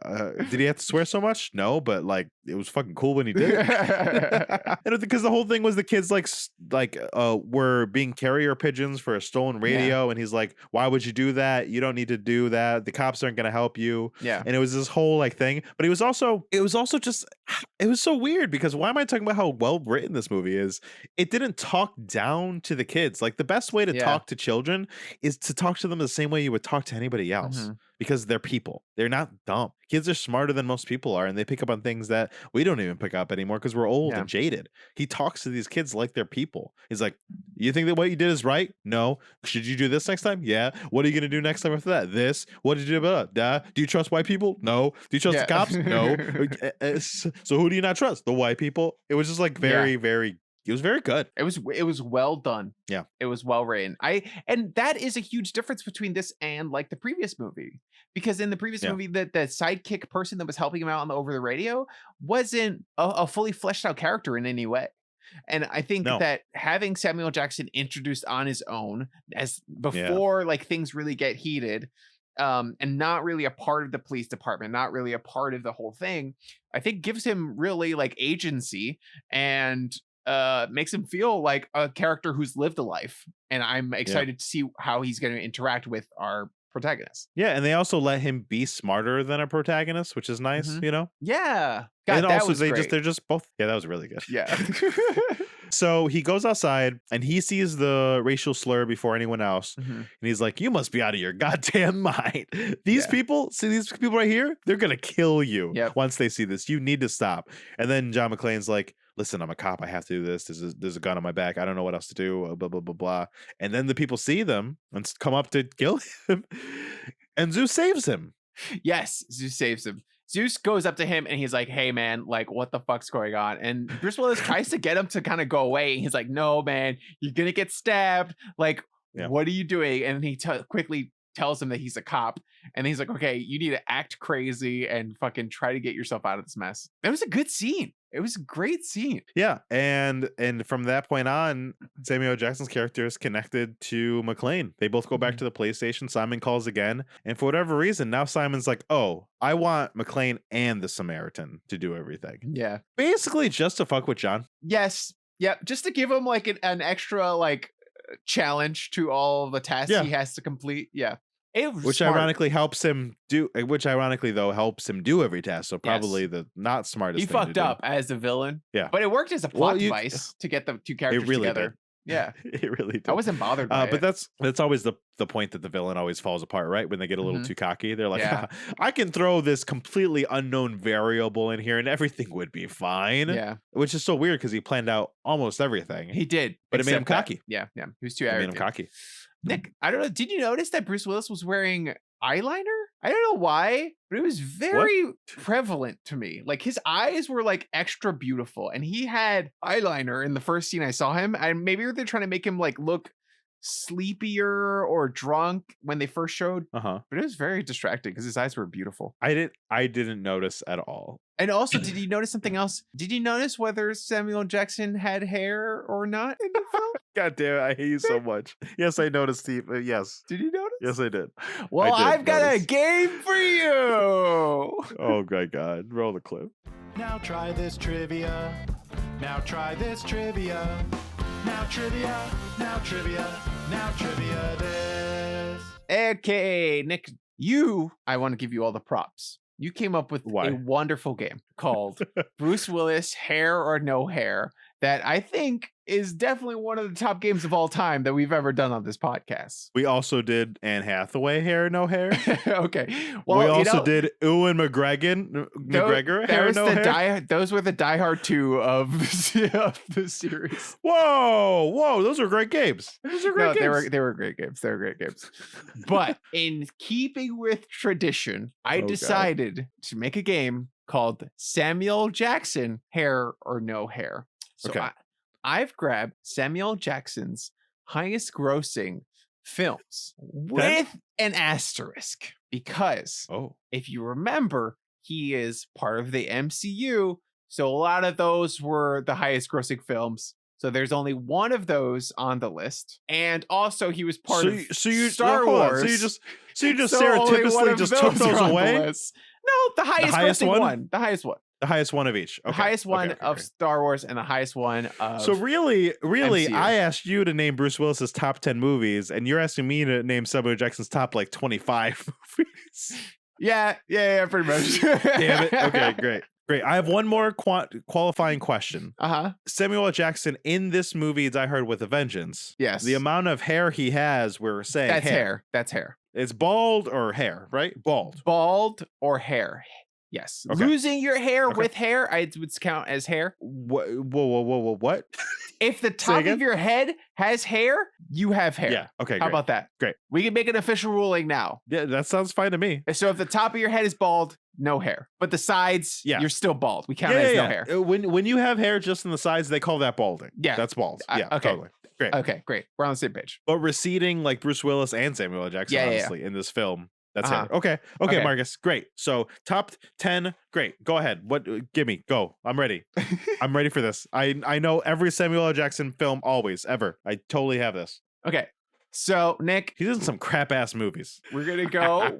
Did he have to swear so much? No, but like it was fucking cool when he did it. And because the whole thing was the kids were being carrier pigeons for a stolen radio, and he's like, why would you do that? You don't need to do that. The cops aren't gonna help you. Yeah. And it was this whole like thing. But it was also just it was so weird because why am I talking about how well written this movie is? It didn't talk down to the kids. Like the best way to talk to children is to talk to them the same way you would talk to anybody else. Mhm. Because they're people. They're not dumb. Kids are smarter than most people are, and they pick up on things that we don't even pick up anymore because we're old and jaded. He talks to these kids like they're people. He's like, you think that what you did is right? No. Should you do this next time? Yeah. What are you going to do next time after that? This. What did you do? Do you trust white people? No. Do you trust the cops? No. So who do you not trust? The white people? It was just like very, very... It was very good. It was well done. Yeah. It was well written. And that is a huge difference between this and like the previous movie. Because in the previous movie, the sidekick person that was helping him out over the radio wasn't a fully fleshed out character in any way. And I think that having Samuel Jackson introduced on his own as before like things really get heated, and not really a part of the police department, not really a part of the whole thing, I think gives him really like agency and makes him feel like a character who's lived a life. And I'm excited to see how he's going to interact with our protagonist. Yeah, and they also let him be smarter than a protagonist, which is nice, Yeah. God, and that also was great. they're just both. Yeah, that was really good. Yeah. So he goes outside and he sees the racial slur before anyone else. Mhm. And he's like, you must be out of your goddamn mind. These people right here, they're going to kill you once they see this. You need to stop. And then John McClane's like, listen, I'm a cop. I have to do this. There's a gun on my back. I don't know what else to do. Blah, blah, blah, blah. And then the people see them and come up to kill him. And Zeus saves him. Yes, Zeus saves him. Zeus goes up to him and he's like, hey, man, like, what the fuck's going on? And Bruce Willis tries to get him to kind of go away. He's like, no, man, you're going to get stabbed. Like, what are you doing? And he quickly tells him that he's a cop. And he's like, okay, you need to act crazy and fucking try to get yourself out of this mess. It was a good scene. It was a great scene. Yeah, and from that point on, Samuel L. Jackson's character is connected to McClane. They both go back to the police station. Simon calls again, and for whatever reason, now Simon's like, "Oh, I want McClane and the Samaritan to do everything." Yeah, basically just to fuck with John. Yes, yep, just to give him like an extra like challenge to all the tasks he has to complete. Yeah. Which ironically helps him do every task. So probably the not smartest he thing fucked up as a villain. Yeah. But it worked as a plot device to get the two characters together. Did. Yeah. It really did. I wasn't bothered by it. But that's always the point that the villain always falls apart, right? When they get a little too cocky. They're like, I can throw this completely unknown variable in here and everything would be fine. Yeah. Which is so weird because he planned out almost everything. He did. But it made him cocky. Yeah. He was too arrogant. It made him cocky. Nick, I don't know. Did you notice that Bruce Willis was wearing eyeliner? I don't know why, but it was very prevalent to me. Like his eyes were like extra beautiful, and he had eyeliner in the first scene I saw him. And maybe they're trying to make him like look sleepier or drunk when they first showed. But it was very distracting because his eyes were beautiful. I didn't notice at all. And also, did you notice something else? Did you notice whether Samuel Jackson had hair or not in the film? God damn it, I hate you so much. Yes, I noticed, Steve. Yes. Did you notice? Yes, I did. Well, I've got a game for you. Oh, my God. Roll the clip. Now try this trivia. Now try this trivia. Now trivia. Now trivia. Now trivia this. Okay, Nick, I want to give you all the props. You came up with a wonderful game called Bruce Willis, Hair or No Hair, that I think is definitely one of the top games of all time that we've ever done on this podcast. We also did Anne Hathaway hair, no hair. Okay. Well, We also did Ewan McGregor hair, no hair. Those were the Die Hard 2 of the series. Whoa, those are great games. Those are great games. They were great games. They were great games. But in keeping with tradition, I decided to make a game called Samuel Jackson Hair or No Hair. So I've grabbed Samuel Jackson's highest grossing films with an asterisk because if you remember, he is part of the MCU. So a lot of those were the highest grossing films. So there's only one of those on the list. And also he was part of Star Wars. So you just surreptitiously just took those away? No, the highest grossing one. The highest one. The highest one of each. Okay. The highest one of Star Wars and the highest one of So really, MCU. I asked you to name Bruce Willis's top 10 movies, and you're asking me to name Samuel Jackson's top like 25 movies. Yeah, pretty much. Damn it. Okay, great. I have one more qualifying question. Samuel L. Jackson in this movie, Die Hard with a Vengeance. Yes. The amount of hair he has, we're saying That's hair. That's hair. It's bald or hair, right? Bald or hair. Yes. Okay. Losing your hair with hair, I would count as hair. Whoa, what? If the top of your head has hair, you have hair. Yeah. Okay. How about that? Great. We can make an official ruling now. Yeah, that sounds fine to me. So if the top of your head is bald, no hair. But the sides, you're still bald. We count it as no hair. When you have hair just on the sides, they call that balding. Yeah. That's bald. Yeah, okay. totally. Great. Okay, great. We're on the same page. But receding like Bruce Willis and Samuel L. Jackson, honestly, in this film. That's it. Okay, Marcus. Great. So top 10. Great. Go ahead. Give me. Go. I'm ready. I'm ready for this. I know every Samuel L. Jackson film always, ever. I totally have this. Okay. So Nick, he's in some crap ass movies. We're gonna go.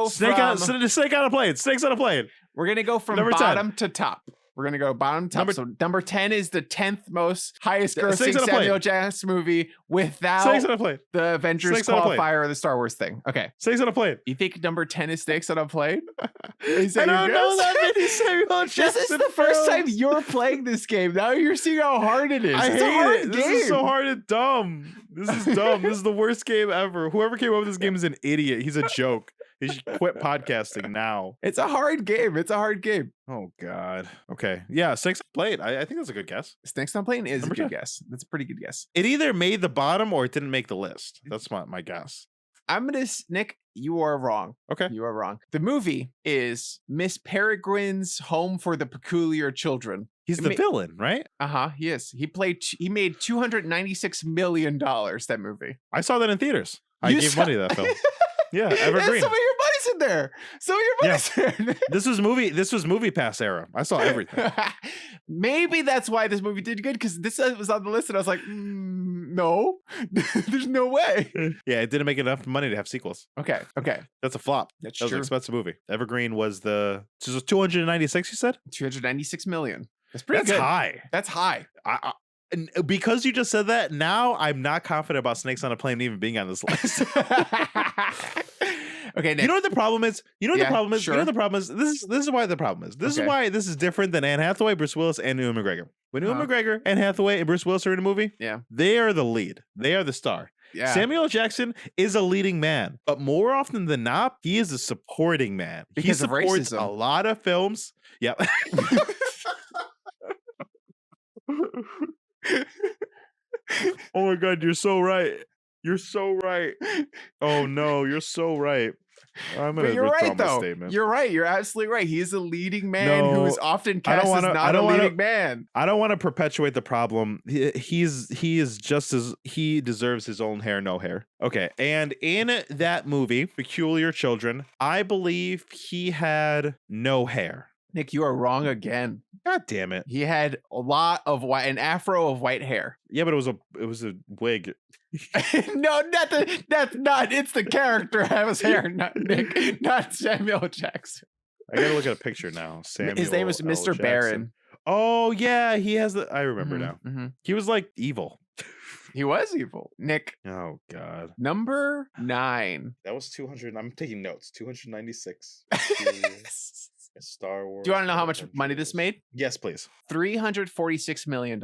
Snake on a plane. Snakes on a plane. We're gonna go from bottom to top. We're going to go bottom to top. So number 10 is the 10th most highest grossing Samuel Jackson movie without the Avengers qualifier or the Star Wars thing. Okay. Snakes on a plane. You think number 10 is Snakes on a Plane? I don't know that many Samuel Jackson This is the first time you're playing this game. Now you're seeing how hard it is. I hate it. This is so hard and dumb. This is dumb. This is the worst game ever. Whoever came up with this game is an idiot. He's a joke. He should quit podcasting now. It's a hard game. Oh, God. Okay. Yeah, Snakes on a Plane. I think that's a good guess. Snakes on a Plane is a good guess. That's a pretty good guess. It either made the bottom or it didn't make the list. That's my guess. Nick, you are wrong. Okay. You are wrong. The movie is Miss Peregrine's Home for the Peculiar Children. He's the villain, right? He is. He made $296 million, that movie. I saw that in theaters. I gave money to that film. Yeah, Evergreen. Some of your buddies in there. This was movie pass era. I saw everything. Maybe that's why this movie did good, because this was on the list and I was like, no, there's no way. Yeah, it didn't make enough money to have sequels. Okay. That's a flop. That was an expensive movie. Evergreen was 296, you said? 296 million. That's pretty good. That's high. And because you just said that, now I'm not confident about Snakes on a Plane even being on this list. Okay, Nick. You know what the problem is? Sure. You know the problem is? This is why the problem is. This is why this is different than Anne Hathaway, Bruce Willis, and Ewan McGregor. When Ewan McGregor, Anne Hathaway, and Bruce Willis are in a movie, they are the lead. They are the star. Yeah. Samuel L. Jackson is a leading man, but more often than not, he is a supporting man. Because he supports of racism. A lot of films. Yep. Oh my God, you're so right. You're so right. Oh no, you're so right. I'm gonna withdraw my statement. You're right. You're absolutely right. He is a leading man who is often cast as not a leading man. I don't want to perpetuate the problem. He deserves his own hair, no hair. Okay, and in that movie, Peculiar Children, I believe he had no hair. Nick, you are wrong again. God damn it. He had an afro of white hair. Yeah, but it was a wig. No, that's not. It's the character have his hair, not Nick, not Samuel Jackson. I gotta look at a picture now. His name is Mr. Barron. Oh yeah, he has I remember now. Mm-hmm. He was like evil. He was evil. Nick. Oh God. Number 9. That was 200. I'm taking notes. 296. Star Wars. Do you want to know how much money this made? Yes, please. $346 million.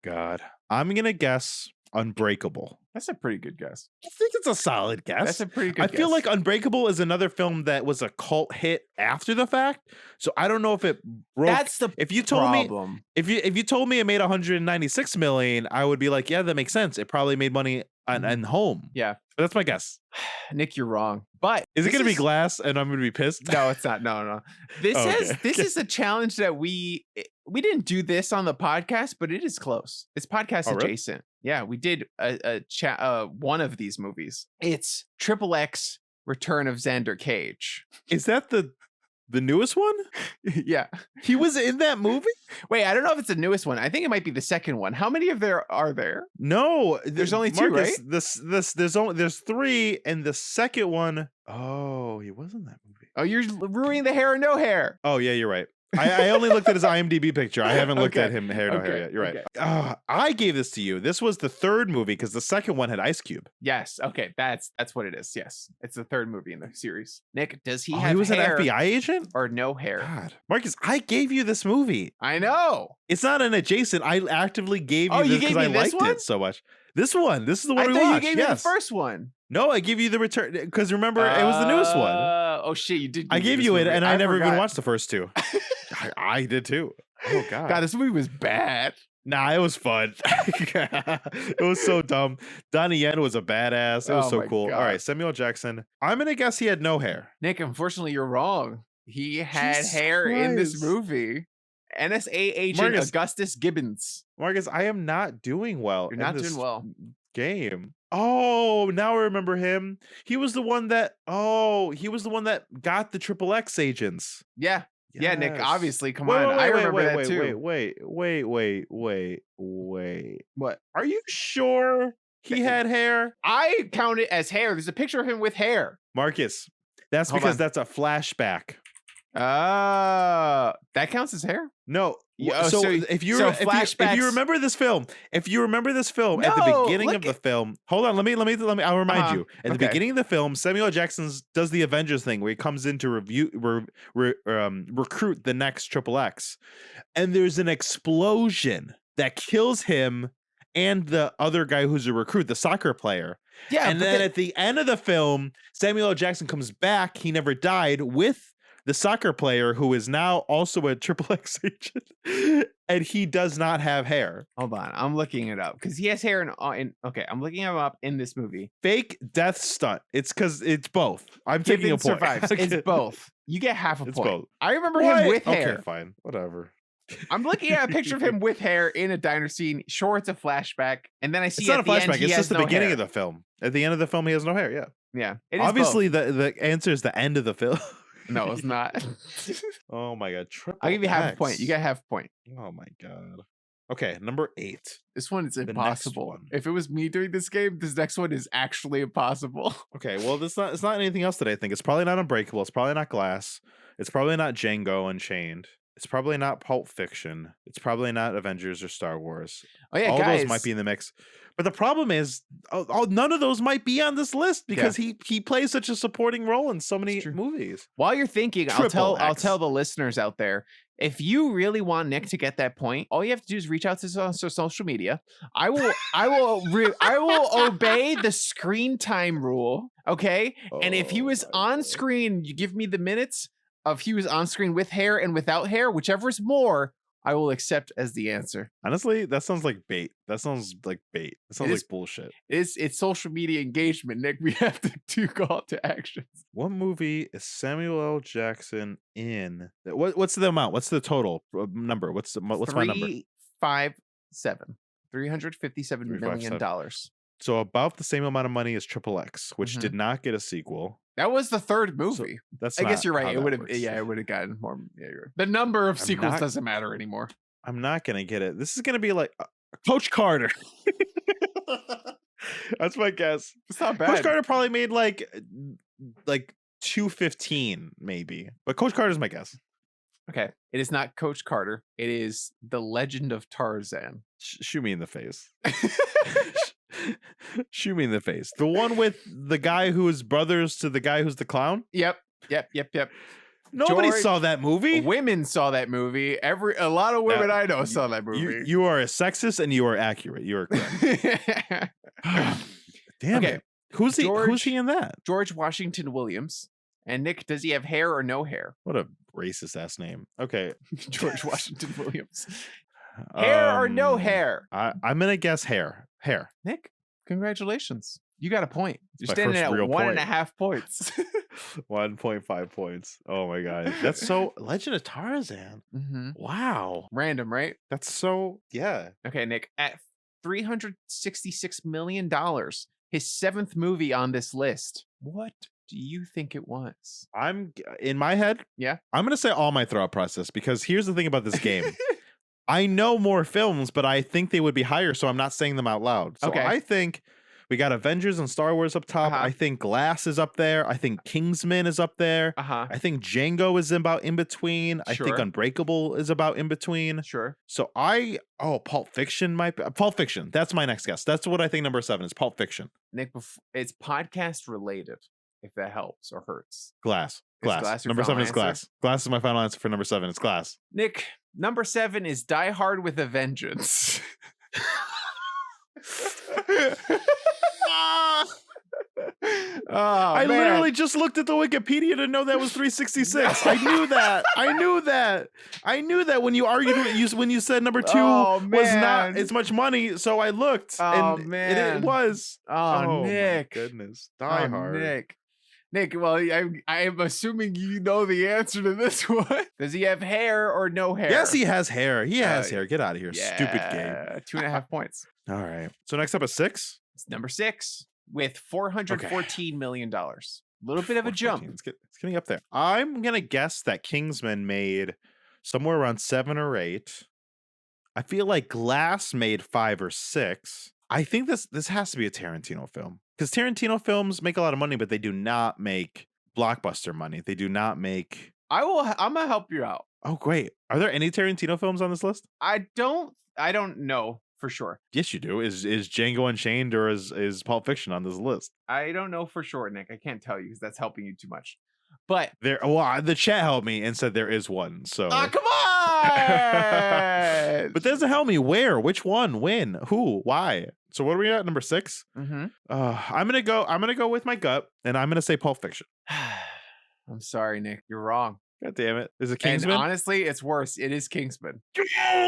God. I'm going to guess Unbreakable. That's a pretty good guess. I think it's a solid guess. That's a pretty good I guess. feel like Unbreakable is another film that was a cult hit after the fact. So I don't know if it broke. That's the if you told problem. me if you told me it made 196 million, I would be like, yeah, that makes sense. It probably made money on home. Yeah. But that's my guess. Nick, you're wrong. But Is it this going to be Glass and I'm going to be pissed? No, it's not. No. This Oh, is okay. this is a challenge that we didn't do this on the podcast, but it is close. It's podcast Oh, really? adjacent. Yeah, we did a chat one of these movies. It's XXX Return of Xander Cage. Is that the newest one? Yeah. He was in that movie? Wait, I don't know if it's the newest one. I think it might be the second one. How many of there are there? No, There's only two, Marcus, right? There's three, and the second one, oh, he was in that movie. Oh, you're ruining the hair or no hair. Oh yeah, you're right. I only looked at his IMDb picture. I haven't looked Okay. at him hair no hair Okay. yet. You're right. Okay. I gave this to you. This was the third movie because the second one had Ice Cube. Yes. Okay. That's what it is. Yes. It's the third movie in the series. Nick, does he Oh, have he was hair an FBI agent? or no hair? God, Marcus, I gave you this movie. I know. It's not an adjacent. I actively gave you Oh, you this gave because I me this liked one? it so much. This one. This is the one I we thought watched. you gave me the Yes. first one. No, I give you the return because remember it was the newest one. Oh shit, you did. I give me gave this you it, movie. and I never even forgot. watched the first two. I did too. Oh god. God, this movie was bad. Nah, it was fun. It was so dumb. Donnie Yen was a badass. It was Oh so my cool. God. All right, Samuel Jackson. I'm gonna guess he had no hair. Nick, unfortunately, you're wrong. He had Jesus hair in this Christ. movie. NSA agent Marcus. Augustus Gibbons. Marcus, I am not doing well. You're in not this doing well. Game. Oh, now I remember him. He was the one that. Oh, he was the one that got the XXX agents. Yeah. Yeah, Nick, Yes. obviously. Come Wait, on. wait, I wait, remember wait, that wait, too. Wait. What? Are you sure he had hair? I count it as hair. There's a picture of him with hair. Marcus, that's Hold because on. that's a flashback. That counts as hair? No. Yeah, So, so- if you so if you flashbacks- remember this film, at the No, beginning of look the at- film, hold on, let me I'll remind Uh-huh, you. At the okay. beginning of the film, Samuel L. Jackson does the Avengers thing where he comes in to recruit the next XXX, and there's an explosion that kills him and the other guy who's a recruit, the soccer player. Yeah. And but then at the end of the film, Samuel L. Jackson comes back. He never died with the soccer player who is now also a XXX agent, and he does not have hair. hold on. I'm looking it up because he has hair in. Okay, I'm looking him up in this movie. Fake death stunt. It's because it's both. I'm taking a Gibbons point. survives. It's both. You get half a It's point. both. I remember What? him with hair. Okay, fine, whatever. I'm looking at a picture of him with hair in a diner scene. Sure, it's a flashback, and then I see It's not at a the end flashback. he It's has just the no beginning hair. of the film. At the end of the film, he has no hair. Yeah, Yeah, it is obviously both. the answer is the end of the film. No, it's not. Oh my god, I'll give you half a point. XXX. You get half a point. Oh my god. Okay, number 8. This one is next impossible. one. If it was me doing this game, this next one is actually impossible. Okay, well, it's not anything else that I think. It's probably not Unbreakable. It's probably not Glass. It's probably not Django Unchained. It's probably not Pulp Fiction. It's probably not Avengers or Star Wars. Oh yeah, All guys. those might be in the mix. But the problem is, none of those might be on this list because he plays such a supporting role in so many true. movies. While you're thinking, I'll tell XXX. the listeners out there, if you really want Nick to get that point, all you have to do is reach out to us on social media. I will obey the screen time rule, okay? And if he was Oh my on God. screen, you give me the minutes of he was on screen with hair and without hair, whichever's more, I will accept as the answer. Honestly, that sounds like bait. That sounds like bait. That sounds It like is- bullshit. It's social media engagement, Nick. We have to do call to actions. What movie is Samuel L. Jackson in? What's the amount? What's the total number? What's my number? 357. $357 million. 357. So about the same amount of money as XXX, which Mhm. did not get a sequel. That was the third movie. That's I guess not you're right. how It that would have, works. yeah, it would have gotten more. Yeah, you're right. The number of I'm sequels not- doesn't matter anymore. I'm not gonna get it. This is gonna be like Coach Carter. That's my guess. It's not bad. Coach Carter probably made like 215 maybe, but Coach Carter's my guess. Okay, it is not Coach Carter. It is The Legend of Tarzan. Shoot me in the face. Shoot me in the face. The one with the guy who is brothers to the guy who's the clown. Yep. Nobody George- saw that movie. Women saw that movie. A lot of women I know saw that movie. You are a sexist and you are accurate. You are correct. Damn Okay, it. Who's he in that? George Washington Williams. And Nick, does he have hair or no hair? What a racist ass name. Okay. George Washington Williams. Hair or no hair? I'm gonna guess hair. Hair. Nick, congratulations. You got a point. You're my standing first at real 1.5 points. 1.5 points. Oh my god. That's so Legend of Tarzan. Mm-hmm. Wow. Random, right? That's so Okay, Nick, at $366 million, his 7th movie on this list. What do you think it was? I'm in my head. Yeah. I'm gonna say all my thought process because here's the thing about this game. I know more films, but I think they would be higher, so I'm not saying them out loud. So Okay. I think we got Avengers and Star Wars up top. Uh-huh. I think Glass is up there. I think Kingsman is up there. Uh-huh. I think Django is about in between. I think Sure. Unbreakable is about in between. Sure. So Pulp Fiction might be Pulp Fiction. That's my next guess. That's what I think number 7 is. Pulp Fiction. Nick, it's podcast related, if that helps or hurts. Glass. Is Glass. Glass your Number 7 final is answer? Glass. Glass is my final answer for number 7. It's Glass. Nick, number 7 is Die Hard with a Vengeance. I literally just looked at the Wikipedia to know that was 366. I knew that. I knew that when you argued when you said number 2 was not man. as much money. So I looked. Oh, and man. it was. Oh, Nick. My goodness. Die Hard. Nick, well, I'm assuming you know the answer to this one. Does he have hair or no hair? Yes, he has hair. He has hair. Get out of here. Yeah, Stupid game. 2.5 points. All right. So next up is 6. It's number 6 with $414 million. A little bit of a jump. It's getting up there. I'm going to guess that Kingsman made somewhere around 7 or 8. I feel like Glass made 5 or 6. I think this has to be a Tarantino film because Tarantino films make a lot of money, but they do not make blockbuster money. They do not make. I'm gonna help you out. Oh, great. Are there any Tarantino films on this list? I don't know for sure. Yes, you do. Is Django Unchained or is Pulp Fiction on this list? I don't know for sure, Nick. I can't tell you because that's helping you too much. But the chat helped me and said there is one. So come on! but doesn't help me where, which one, when, who, why. So what are we at? Number 6? Mm-hmm. I'm gonna go with my gut, and I'm gonna say Pulp Fiction. I'm sorry, Nick. You're wrong. God damn it! Is it Kingsman? And honestly, it's worse. It is Kingsman.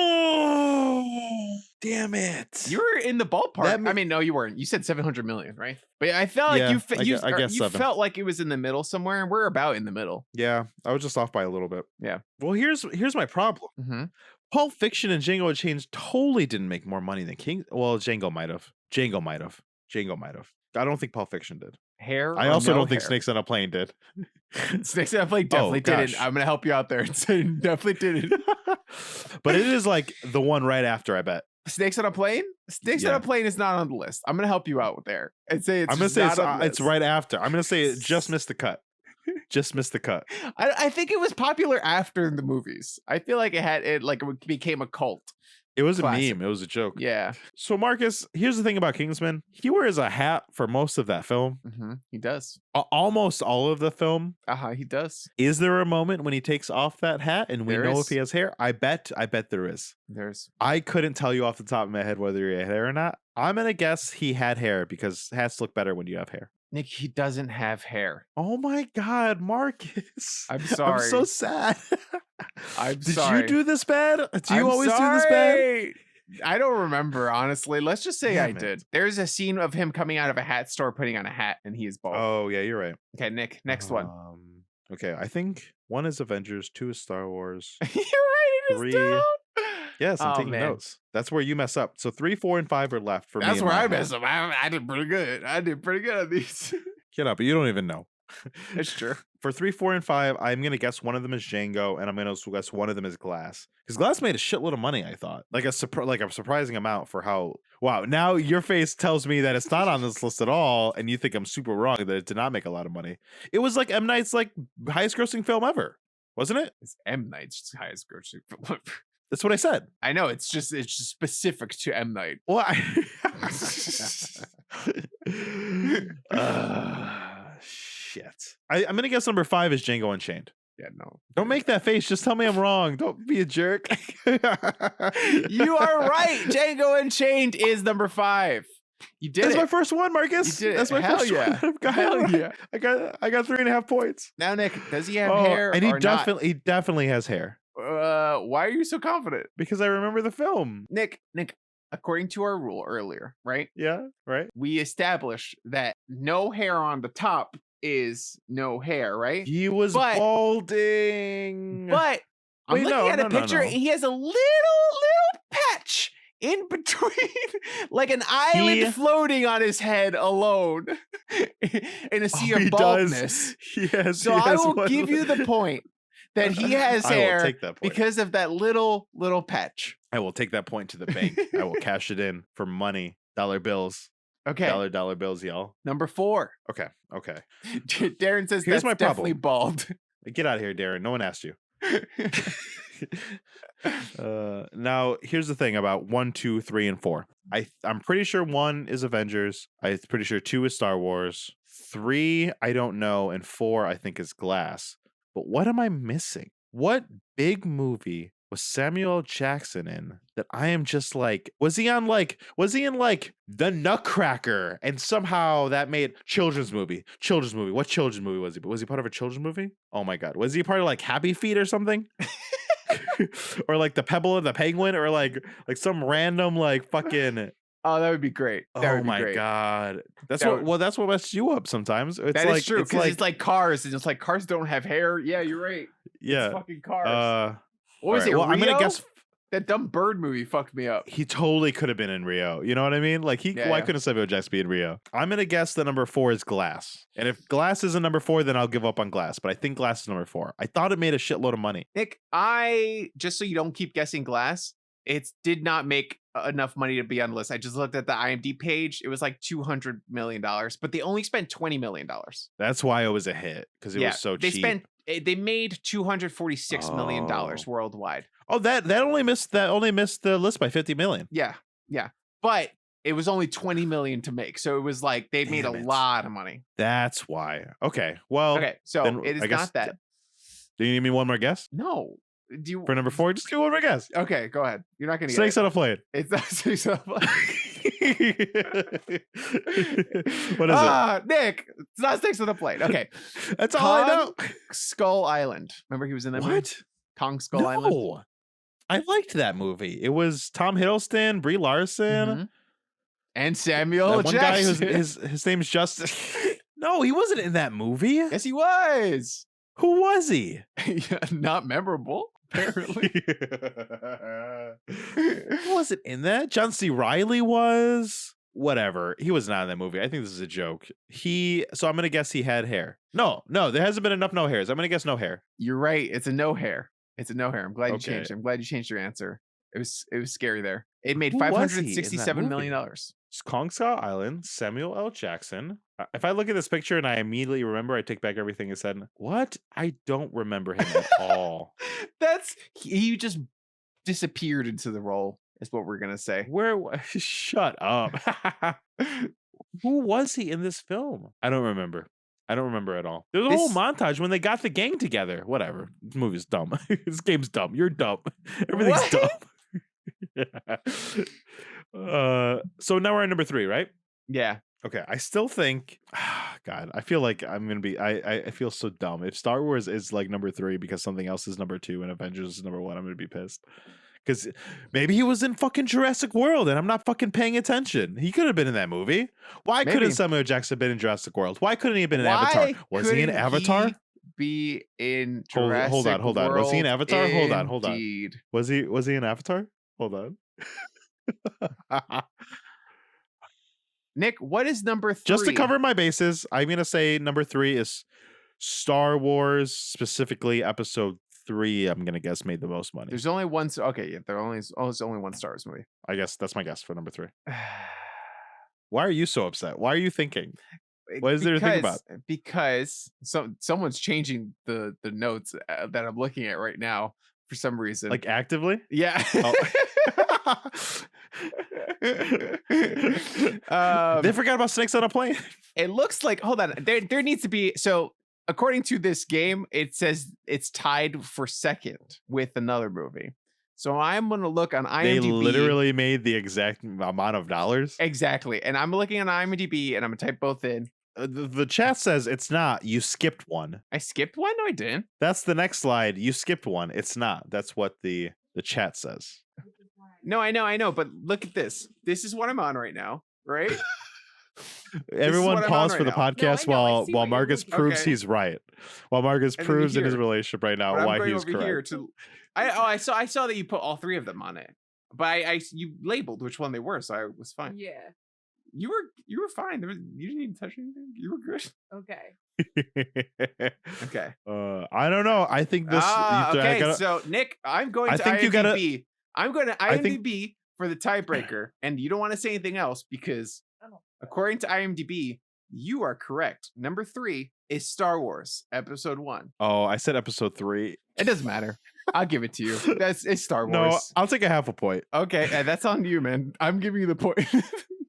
Oh, damn it! You were in the ballpark. That I mean, no, you weren't. You said 700 million, right? But I felt like Yeah, you I guess 7. felt like it was in the middle somewhere, and we're about in the middle. Yeah, I was just off by a little bit. Yeah. Well, here's my problem. Mm-hmm. Pulp Fiction and Django Unchained totally didn't make more money than King. Well, Django might have. I don't think Pulp Fiction did. Hair. I or also no don't think hair? Snakes on a Plane did. Snakes on a Plane definitely didn't. gosh. I'm gonna help you out there and say definitely didn't. But it is like the one right after, I bet. Snakes on a Plane? Snakes on Yeah. a Plane is not on the list. I'm gonna help you out there and say it's. I'm gonna just say not on the it's list. right after. I'm gonna say it just missed the cut. Just missed the cut. I think it was popular after the movies. I feel like it became a cult. It was Classic. a meme. It was a joke. Yeah. So Marcus, here's the thing about Kingsman. He wears a hat for most of that film. Mm-hmm. He does. Almost all of the film. He does. Is there a moment when he takes off that hat and we There know is. if he has hair? I bet there is. There's. I couldn't tell you off the top of my head whether he had hair or not. I'm gonna guess he had hair because hats look better when you have hair. Nick, he doesn't have hair. Oh my God, Marcus. I'm I'm sorry. so sad. I'm Did sorry. you do this bad? Do you I'm always do this bad? sorry. I don't remember, honestly. Let's just say I Damn it. did. There's a scene of him coming out of a hat store, putting on a hat, and he is bald. Oh yeah, you're right. Okay, Nick, next one. Okay, I think 1 is Avengers, 2 is Star Wars. You're writing 3 this down? Yes, I'm Oh, taking man. notes. That's where you mess up. So 3, 4, and 5 are left for me. That's in where my I head. mess up. I did pretty good. I did pretty good on these. Get up, but you don't even know. It's true. For 3, 4, and 5, I'm gonna guess one of them is Django, and I'm gonna guess one of them is Glass. Because Glass made a shitload of money, I thought, like a surprising amount for how. Wow, now your face tells me that it's not on this list at all, and you think I'm super wrong that it did not make a lot of money. It was like M. Night's highest grossing film ever, wasn't it? It's M. Night's highest grossing film. That's what I said. I know it's just specific to M. Night. Well, shit. I'm gonna guess number 5 is Django Unchained. Yeah, no. Don't make that face. Just tell me I'm wrong. Don't be a jerk. You are right. Django Unchained is number 5. You did That's it. my first one, Marcus. You did it. That's my Hell first yeah. one. I've got Hell it. yeah. I got 3.5 points. Now, Nick, does he have hair and he or definitely has hair not? Why are you so confident? because I remember the film. Nick, according to our rule earlier, right? Yeah, right. We established that no hair on the top is no hair, right? He was But- balding. But I'm Wait, looking no, at a no, no, picture. no. He has a little patch in between, like an island floating on his head alone in a sea of baldness. Yes. So I will give you the point that he has I will hair take that point. because of that little patch. I will take that point to the bank. I will cash it in for money. Dollar bills. Okay, Dollar bills, y'all. number 4. Okay. Darren says Here's that's my definitely problem. bald. Get out of here, Darren. No one asked you. Now here's the thing about 1, 2, 3, and 4. I'm pretty sure 1 is Avengers. I'm pretty sure 2 is Star Wars. 3 I don't know, and 4 I think is Glass. But what am I missing? What big movie was Samuel L. Jackson in that I am just like, was he in like The Nutcracker and somehow that made children's movie? What children's movie was he? Was he part of a children's movie? Oh my God. Was he part of like Happy Feet or something? Or like The Pebble and the Penguin or like some random like fucking Oh, that would be great. That oh would be my great. God. That's That what messes you up sometimes. It's That like is true because it's like cars, and it's like cars don't have hair. Yeah, you're right. yeah. It's fucking cars. What was alright, it? well, I'm gonna Rio? guess That dumb bird movie fucked me up. he totally could have been in Rio. You know what I mean? Like Yeah, why yeah. couldn't Samuel Jackson be in Rio? I'm gonna guess that number 4 is Glass. And if Glass isn't number 4, then I'll give up on Glass. But I think Glass is number 4. I thought it made a shitload of money. Nick, just so you don't keep guessing Glass, it did not make enough money to be on the list. I just looked at the IMDb page. It was like $200 million, but they only spent $20 million. That's why it was a hit because it was so cheap. They made $246 million worldwide. Oh, that only missed the list by 50 million. Yeah. But it was only 20 million to make. So it was like they made a Damn it. lot of money. That's why. Okay. Well, Okay. So then it is I guess not that. Do you need me one more guess No. Do you for number 4? Just give me one more guess. Okay, go ahead. You're not gonna get Snakes it. on a plane. It's not Snakes on a Plane. What is it? Nick, it's not Snakes on a Plane. Okay. That's all I know. Skull Island. Remember he was in that movie? What? Kong Skull Island. No. I liked that movie. It was Tom Hiddleston, Brie Larson, Mhm. And Samuel that one guy Jackson. his name's Justin. No, he wasn't in that movie. Yes, he was. Who was he? Not memorable, apparently. Who wasn't in that? John C. Reilly was. Whatever. He was not in that movie. I think this is a joke. So I'm gonna guess he had hair. No, there hasn't been enough no hairs. I'm gonna guess no hair. You're right. It's a no hair. I'm glad you Okay. changed. I'm glad you changed your answer. It was scary there. It made Who was he in that $567 million. It's Kong Skull Island, Samuel L. Jackson. If I look at this picture and I immediately remember, I take back everything I said. What? I don't remember him at all. He just disappeared into the role, is what we're gonna say. Shut up. Who was he in this film? I don't remember. I don't remember at all. There's a whole montage when they got the gang together. Whatever. This movie's dumb. This game's dumb. You're dumb. Everything's What? dumb. So now we're at number 3, right? Yeah. Okay. I still think God, I feel like I'm gonna be I feel so dumb. If Star Wars is like number 3 because something else is number 2 and Avengers is number 1, I'm gonna be pissed. Because maybe he was in fucking Jurassic World and I'm not fucking paying attention. He could have been in that movie. Why Maybe. couldn't Samuel Jackson been in Jurassic World? Why couldn't he have been in Avatar? Was he in couldn't Avatar? he be in Hold Jurassic on. Was he in World? Avatar? Hold on. Indeed. Was he in Avatar? Hold on. Nick, what is number 3? Just to cover my bases, I'm gonna say number 3 is Star Wars, specifically Episode 3. I'm gonna guess made the most money. There's only one. Okay, yeah, there's only one Star Wars movie. I guess that's my guess for number 3. Why are you so upset? Why are you thinking? What is there to think about? Because someone's changing the notes that I'm looking at right now for some reason. Like actively? yeah. Oh. They forgot about Snakes on a Plane. It looks like, hold on, there needs to be, so according to this game, it says it's tied for second with another movie. So I'm going to look on IMDb. They literally made the exact amount of dollars. Exactly. And I'm looking on IMDb and I'm going to type both in. The chat says it's not. You skipped one. I skipped one? No, I didn't. That's the next slide. You skipped one. It's not. That's what the chat says. No, I know. But look at this. This is what I'm on right now, right? Everyone what I'm pause on for the right podcast No, I know. I while see what you're Marcus looking at. proves Okay. he's right. While Marcus And then proves in his here. relationship right now But I'm why going he is over here correct. to. I saw that you put all three of them on it, but you labeled which one they were, so I was fine. Yeah. You were fine. You didn't even touch anything. You were good. Okay. Okay. I don't know. I think this. Okay. So Nick, I'm going I to think IMDb. you gotta- I'm going to I think- IMDb for the tiebreaker, and you don't want to say anything else because, according to IMDb, you are correct. Number 3 is Star Wars Episode 1. Oh, I said episode 3. It doesn't matter. I'll give it to you. It's Star No, Wars. I'll take a half a point. Okay, and that's on you, man. I'm giving you the point.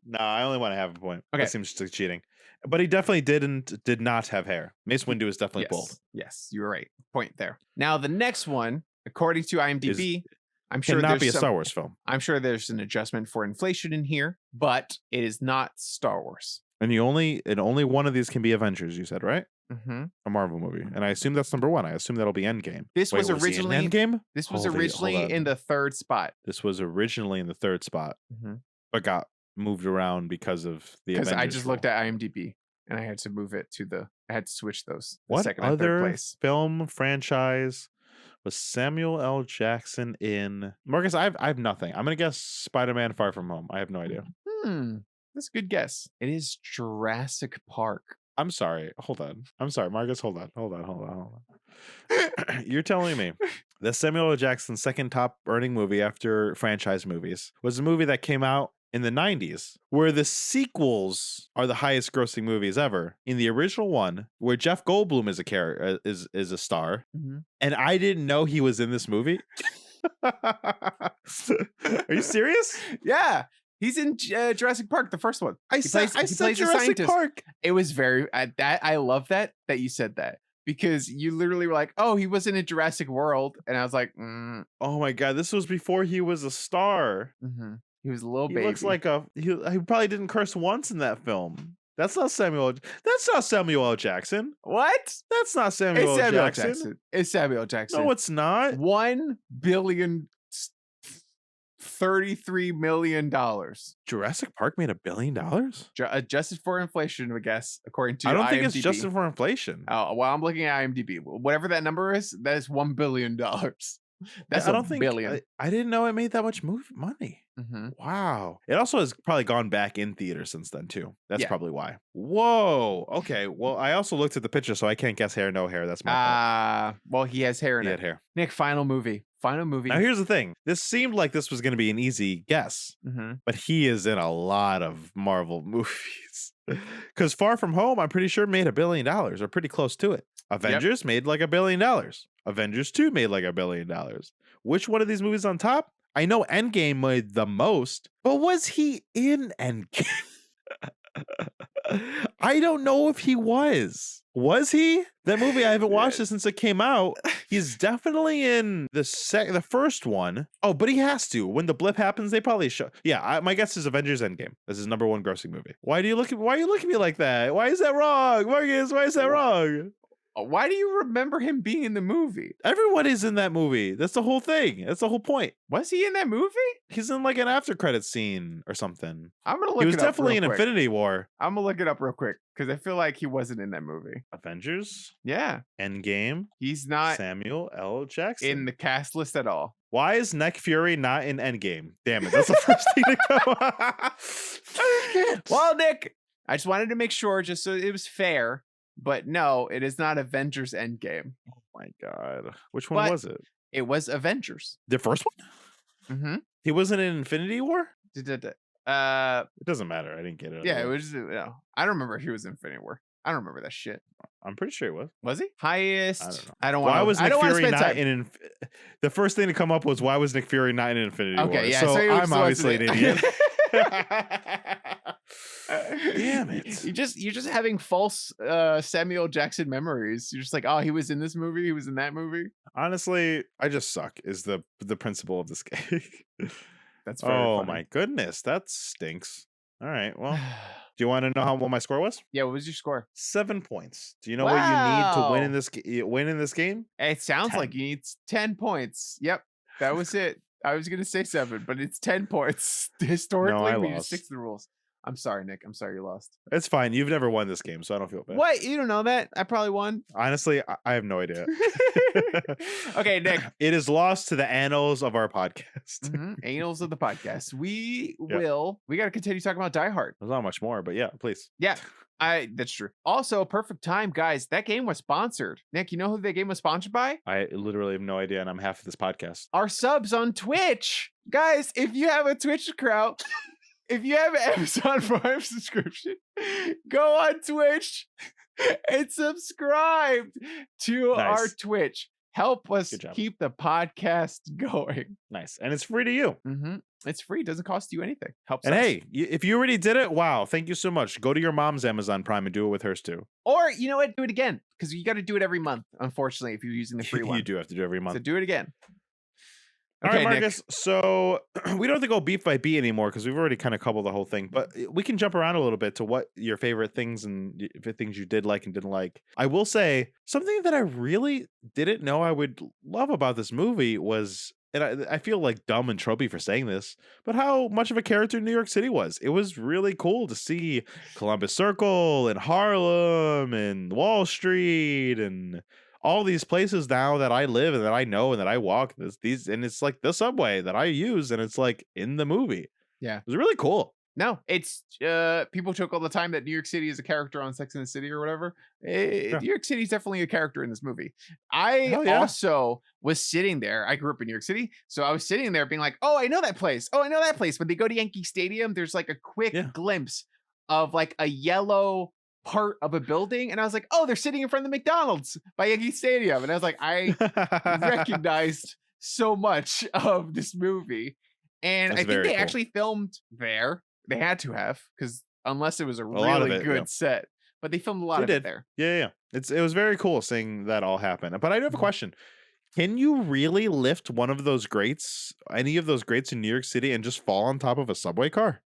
No, I only want to have a point. Okay. That seems just like cheating. But he definitely did not have hair. Mace Windu is definitely bald. Yes, you were right. Point there. Now the next one, according to IMDb, I'm sure Cannot be a there's Star Wars film. I'm sure there's an adjustment for inflation in here, but it is not Star Wars. And only one of these can be Avengers, you said, right? Mm-hmm. A Marvel movie. And I assume that's number 1. I assume that'll be Endgame. This was he in originally Endgame? This was Hold originally on. in the 3rd spot. This was originally in the 3rd spot, Mm-hmm. but got moved around because of the Because Avengers. I just looked at IMDb and I had to move it to I had to switch those. The What second and third other place. film franchise was Samuel L. Jackson in? Marcus, I have nothing. I'm gonna guess Spider-Man: Far From Home. I have no idea. That's a good guess. It is Jurassic Park. I'm sorry. Hold on. I'm sorry, Marcus. Hold on. You're telling me that Samuel L. Jackson's second top earning movie after franchise movies was a movie that came out in the 90s, where the sequels are the highest grossing movies ever. In the original one, where Jeff Goldblum is a character, is a star, and I didn't know he was in this movie. Are you serious? Yeah. He's in Jurassic Park, the first one. I He said plays a Jurassic scientist. Park. It was very I love that you said that because you literally were like, "Oh, he was in a Jurassic World," and I was like, Oh my god, this was before he was a star. He was a little He baby. looks like he probably didn't curse once in that film. That's not Samuel L. Jackson. What? That's not Samuel L. It's Samuel Jackson. Jackson. It's Samuel Jackson. No, it's not. $1,033 million. Jurassic Park made $1 billion. Adjusted for inflation, I guess, according to I don't think IMDb. it's adjusted for inflation. Oh, well, I'm looking at IMDb. Whatever that number is, that is $1 billion. That's I don't think billion. I didn't know it made that much money. Wow. It also has probably gone back in theater since then too. That's Yeah. probably why. Whoa. Okay. Well, I also looked at the picture, so I can't guess hair, no hair. That's my fault. Well, he has hair in He it. had hair. Nick, final movie. Now here's the thing. This seemed like this was going to be an easy guess, but he is in a lot of Marvel movies. Because Far From Home, I'm pretty sure made $1 billion or pretty close to it. Avengers made like $1 billion. Avengers 2 made like $1 billion. Which one of these movies on top? I know Endgame made the most, but was he in Endgame? I don't know if he was. Was he? That movie, I haven't watched it since it came out. He's definitely in the first one. Oh, but he has to. When the blip happens, they probably show. Yeah, my guess is Avengers Endgame. This is #1 grossing movie. Why are you looking at me like that? Why is that wrong? Marcus, why is that wrong? Why do you remember him being in the movie? Everyone is in that movie. That's the whole thing. That's the whole point. Was he in that movie? He's in like an after credit scene or something. I'm gonna look He was it up definitely real in quick. Infinity War. I'm gonna look it up real quick because I feel like he wasn't in that movie. Avengers, Yeah, Endgame, he's not Samuel L. Jackson. in the cast list at all. Why is Nick Fury not in Endgame? Damn it, that's the first thing to come. Well, Nick, I just wanted to make sure, just so it was fair. But no, it is not Avengers Endgame. Oh my god. Which one But- was it? It was Avengers. The first one? Mm-hmm. He wasn't in Infinity War? It It doesn't matter. I didn't get it. yeah, it was. No, I don't remember if he was in Infinity War. I don't remember that shit. I'm pretty sure it was. Was he highest? I don't know. I don't want. Why was I Nick don't want to Fury spend not time. in The first thing to come up was why was Nick Fury not in Infinity War? Okay, yeah. So he I'm wasn't obviously an it. idiot. Damn it. You're just having false Samuel Jackson memories. You're just like, oh, he was in this movie, he was in that movie. Honestly, I just suck is the principle of this game. That's very Oh funny. my goodness, that stinks. All right, well, do you want to know what my score was? Yeah, what was your score? 7 points. Do you know what you need to win Wow. in this win in this game? It sounds 10. like you need 10 points. Yep, that was it. I was gonna say 7, but it's 10 points. Historically, I we just lost. stick to the rules. I'm sorry, Nick. I'm sorry you lost. It's fine. You've never won this game, so I don't feel bad. What? You don't know that? I probably won. Honestly, I have no idea. Okay, Nick. It is lost to the annals of our podcast. Annals of the podcast. We Yep. got to continue talking about Die Hard. There's not much more, but yeah, please. Yeah, that's true. Also, perfect time, guys. That game was sponsored. Nick, you know who that game was sponsored by? I literally have no idea, and I'm half of this podcast. Our subs on Twitch. Guys, if you have a Twitch account, if you have an Amazon Prime subscription, go on Twitch and subscribe to our Nice. Twitch. Help us Good job. keep the podcast going. Nice, and it's free to you. It's free. Doesn't cost you anything. Helps And us. hey, if you already did it, wow, thank you so much. Go to your mom's Amazon Prime and do it with hers too. Or, you know what? Do it again. Because you got to do it every month, unfortunately, if you're using the free one. You do have to do it every month. So do it again. All right, Okay, Nick. Marcus. So we don't have to go beat by beat anymore because we've already kind of covered the whole thing. But we can jump around a little bit to what your favorite things and things you did like and didn't like. I will say something that I really didn't know I would love about this movie was, and I feel like dumb and tropey for saying this, but how much of a character New York City was. It was really cool to see Columbus Circle and Harlem and Wall Street and all these places now that I live and that I know and that I walk. These and it's like the subway that I use, and it's like in the movie. Yeah. It was really cool. No, it's people joke all the time that New York City is a character on Sex and the City or whatever. Yeah. New York City is definitely a character in this movie. I Hell yeah. also was sitting there. I grew up in New York City, so I was sitting there being like, "Oh, I know that place. Oh, I know that place." When they go to Yankee Stadium, there's like a quick Yeah. glimpse of like a yellow part of a building, and I was like, "Oh, they're sitting in front of the McDonald's by Yankee Stadium," and I was like, I recognized so much of this movie, and That's I think very they cool. actually filmed there. They had to have, because unless it was a lot of really it, good yeah. set, but they filmed a lot They of it did. there. Yeah. It was very cool seeing that all happen. But I do have a question. Can you really lift one of those grates, any of those grates in New York City, and just fall on top of a subway car?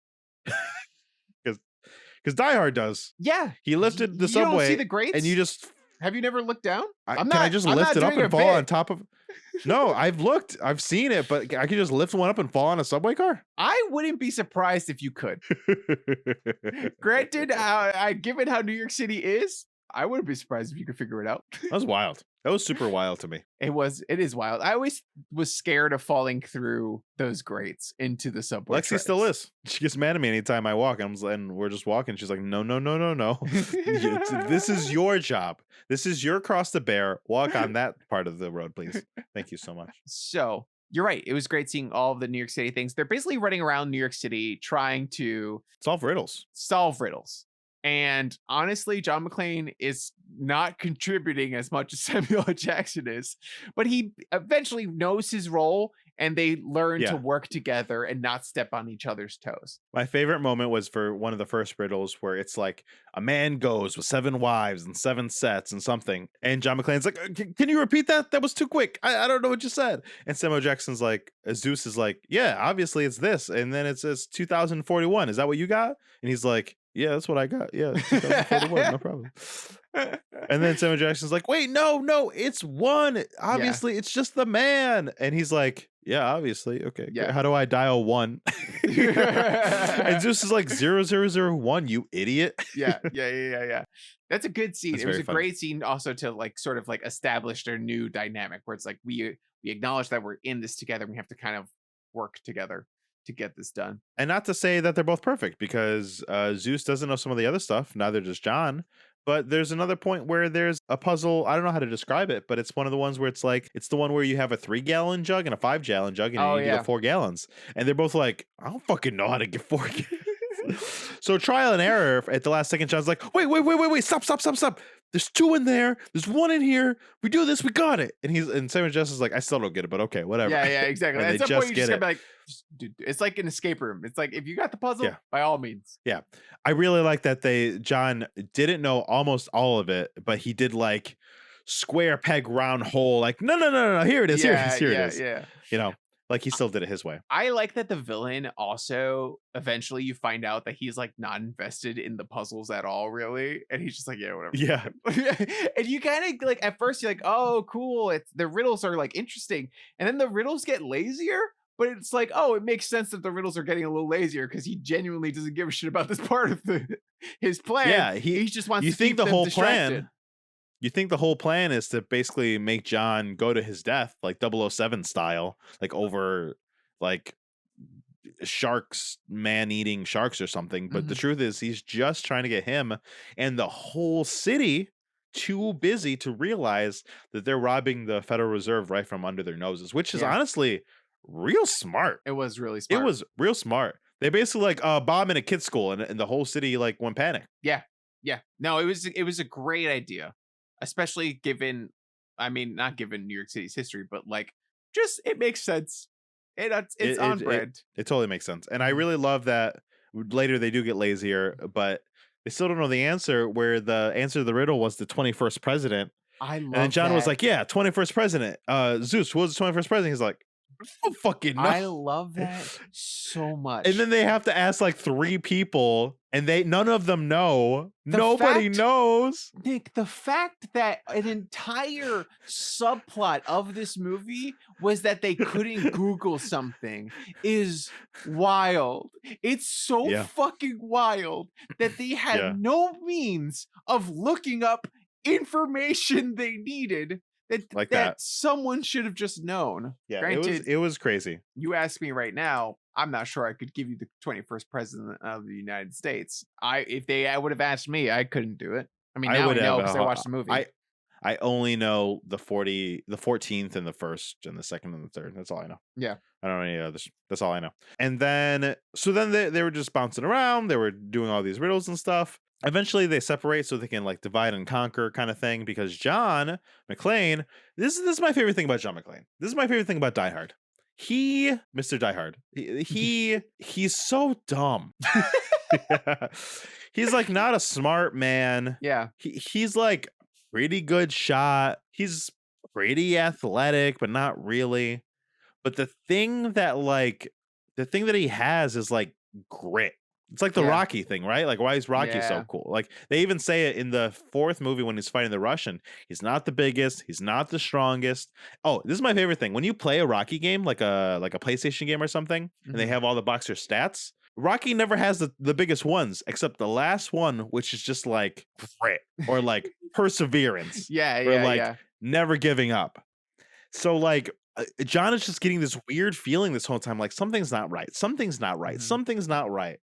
Because Die Hard does. Yeah, He lifted the you don't subway, see the grates, and you just have you never looked down? can I just lift it up and fall on top of? No, I've looked, I've seen it, but I can just lift one up and fall on a subway car. I wouldn't be surprised if you could. Granted, given how New York City is, I wouldn't be surprised if you could figure it out. That was wild. That was super wild to me. It is wild. I always was scared of falling through those grates into the subway. Lexi still is. She gets mad at me anytime I walk. And we're just walking. She's like, no. This is your job. This is your cross to bear. Walk on that part of the road, please. Thank you so much. So you're right. It was great seeing all of the New York City things. They're basically running around New York City trying to Solve riddles. solve riddles. And honestly, John McClane is not contributing as much as Samuel L. Jackson is, but he eventually knows his role, and they learn Yeah. to work together and not step on each other's toes. My favorite moment was for one of the first riddles where it's like a man goes with 7 wives and 7 sets and something. And John McClane's like, can you repeat that? That was too quick. I don't know what you said. And Samuel Jackson's like, Zeus is like, yeah, obviously it's this. And then it says 2041. Is that what you got? And he's like, yeah, that's what I got. Yeah, 2041, no problem. And then Samuel Jackson's like, wait, no, it's 1. Obviously, it's just the man. And he's like, yeah, obviously. Okay. Yeah. How do I dial 1? And Zeus is like 0001, you idiot. Yeah. That's a good scene. That's It was very a funny. great scene also to like sort of like establish their new dynamic where it's like we acknowledge that we're in this together. We have to kind of work together to get this done. And not to say that they're both perfect, because Zeus doesn't know some of the other stuff. Neither does John. But there's another point where there's a puzzle. I don't know how to describe it, but it's one of the ones where it's like, it's the one where you have a 3-gallon jug and a 5-gallon jug, and Oh, you need to yeah. get 4 gallons. And they're both like, I don't fucking know how to get 4 gallons. So trial and error at the last second. John's like, wait, stop. There's 2 in there. There's 1 in here. We do this. We got it. And Samuel Jackson is like, I still don't get it, but okay, whatever. Yeah, exactly. And At they some point, just you just get gotta be like, dude, it's like an escape room. It's like if you got the puzzle, Yeah. by all means. Yeah. I really like that John didn't know almost all of it, but he did like square peg round hole. Like, no. Here it is. Here it is. Yeah. You know, like he still did it his way. I like that the villain also eventually you find out that he's like not invested in the puzzles at all, really, and he's just like, yeah, whatever. Yeah. And you kind of like at first you're like, oh, cool, it's the riddles are like interesting, and then the riddles get lazier. But it's like, oh, it makes sense that the riddles are getting a little lazier because he genuinely doesn't give a shit about this part of his plan. Yeah, he just wants you to think keep the them whole distracted. plan. You think the whole plan is to basically make John go to his death, like 007 style, like over like sharks, man-eating sharks or something. But the truth is he's just trying to get him and the whole city too busy to realize that they're robbing the Federal Reserve right from under their noses, which is honestly real smart. It was really smart. It was real smart. They basically like bomb in a kid's school and the whole city like went panic. Yeah. No, it was a great idea, especially given, I mean, not given New York City's history, but like, just it makes sense. It's on brand. It totally makes sense, and I really love that. Later they do get lazier, but they still don't know the answer. Where the answer to the riddle was the 21st president. I love. And then John that. was like, "Yeah, 21st president. Zeus, what was the 21st president?" He's like, "I don't fucking know." I love that so much. And then they have to ask like 3 people, and none of them know. Nobody knows. Nick, the fact that an entire subplot of this movie was that they couldn't Google something is wild. It's so fucking wild that they had no means of looking up information they needed that someone should have just known. Yeah, Granted, it was crazy. You ask me right now, I'm not sure I could give you the 21st president of the United States. If they would have asked me, I couldn't do it. I mean, now I know because I watched the movie. I only know the 14th and the 1st and the 2nd and the 3rd. That's all I know. Yeah. I don't know any others. That's all I know. And then they were just bouncing around. They were doing all these riddles and stuff. Eventually they separate so they can like divide and conquer kind of thing, because John McClane, this is my favorite thing about John McClane. This is my favorite thing about Die Hard. Mr. Die Hard, he's so dumb. He's like not a smart man. Yeah. He's like pretty good shot. He's pretty athletic, but not really. But the thing that he has is like grit. It's like the Rocky thing, right? Like, why is Rocky so cool? Like, they even say it in the 4th movie when he's fighting the Russian. He's not the biggest. He's not the strongest. Oh, this is my favorite thing. When you play a Rocky game, like a PlayStation game or something, and they have all the boxer stats, Rocky never has the biggest ones, except the last one, which is just like grit or like perseverance. Never giving up. So like, John is just getting this weird feeling this whole time, like something's not right. Something's not right. Something's not right.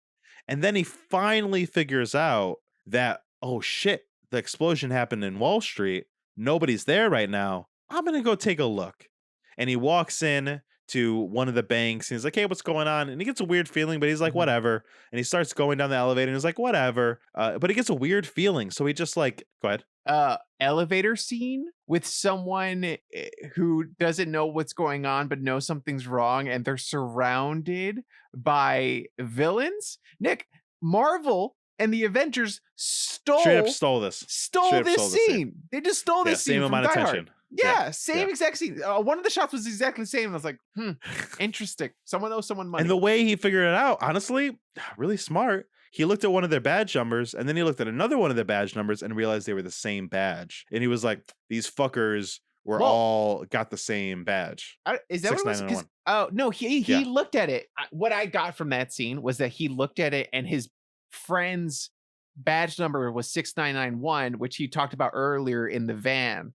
And then he finally figures out that, oh shit, the explosion happened in Wall Street. Nobody's there right now. I'm going to go take a look. And he walks in to one of the banks and he's like, hey, what's going on? And he gets a weird feeling, but he's like, whatever. And he starts going down the elevator and he's like, whatever. But he gets a weird feeling. So he just like, go ahead. Elevator scene with someone who doesn't know what's going on but knows something's wrong, and they're surrounded by villains. Nick, Marvel and the Avengers straight up stole this scene. They just stole this scene same from amount of Die Hard. tension. Same exact scene. One of the shots was exactly the same. I was like, interesting. Someone owes someone money. And the way he figured it out, honestly, really smart. He looked at one of their badge numbers, and then he looked at another one of their badge numbers and realized they were the same badge. And he was like, these fuckers were all got the same badge. Is that what it was? Oh, no, he looked at it. What I got from that scene was that he looked at it and his friend's badge number was 6991, which he talked about earlier in the van.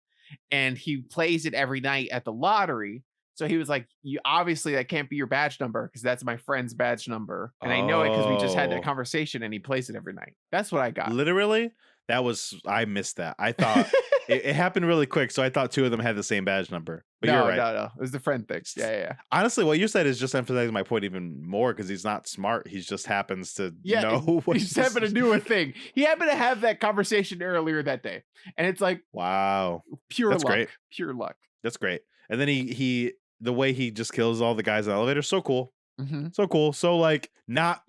And he plays it every night at the lottery. So he was like, "You obviously that can't be your badge number because that's my friend's badge number, and I know it because we just had that conversation." And he plays it every night. That's what I got. Literally, I missed that. I thought it happened really quick, so I thought two of them had the same badge number. But no, you're right. no. It was the friend thing. Yeah. Honestly, what you said is just emphasizing my point even more because he's not smart. He just happens to know what He just happened to do a thing. He happened to have that conversation earlier that day. And it's like, wow. pure That's luck. great. Pure luck. That's great. And then he the way he just kills all the guys in the elevator, so cool. Mm-hmm. So cool. So like not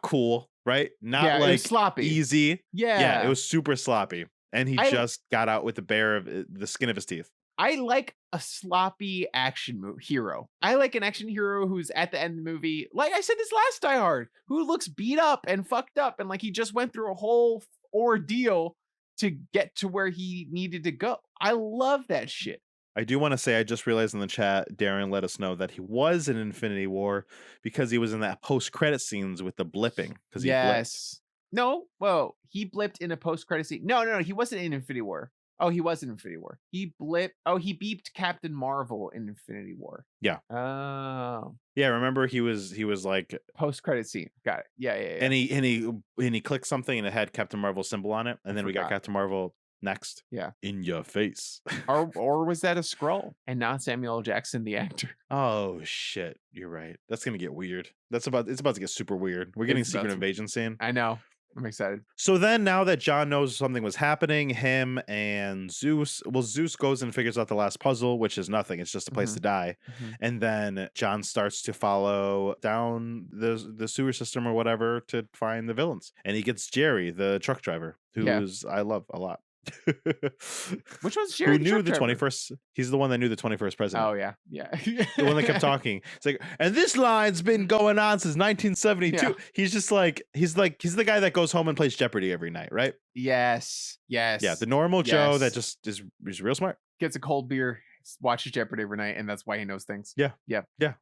cool, right? Not it like was sloppy. easy. Yeah. It was super sloppy. And he just got out with the skin of his teeth. I like a sloppy action hero. I like an action hero who's at the end of the movie, like I said this last Die Hard, who looks beat up and fucked up and like he just went through a whole ordeal to get to where he needed to go. I love that shit. I do want to say, I just realized in the chat, Daron let us know that he was in Infinity War because he was in that post-credit scenes with the blipping. Because yes. No, well, he blipped in a post-credit scene. No, he wasn't in Infinity War. Oh, he was in Infinity War. He blipped. Oh, he beeped Captain Marvel in Infinity War. Yeah. Oh. Yeah, remember he was like post-credit scene. Got it. Yeah. And he clicked something and it had Captain Marvel symbol on it, and then we got Captain Marvel next. Yeah. In your face. or was that a scroll and not Samuel L. Jackson, the actor? Oh shit, you're right. That's gonna get weird. It's about to get super weird. We're getting Secret Invasion scene. I know. I'm excited. So then, now that John knows something was happening, him and Zeus goes and figures out the last puzzle, which is nothing. It's just a place to die. Mm-hmm. And then John starts to follow down the sewer system or whatever to find the villains. And he gets Jerry, the truck driver, who's I love a lot. Which one's Jerry? Who knew the 21st? He's the one that knew the 21st president. Oh yeah. The one that kept talking. It's like, and this line's been going on since 1972. Yeah. He's the guy that goes home and plays Jeopardy every night, right? Yes. Yeah, the normal Joe that just is real smart. Gets a cold beer, watches Jeopardy every night, and that's why he knows things. Yeah,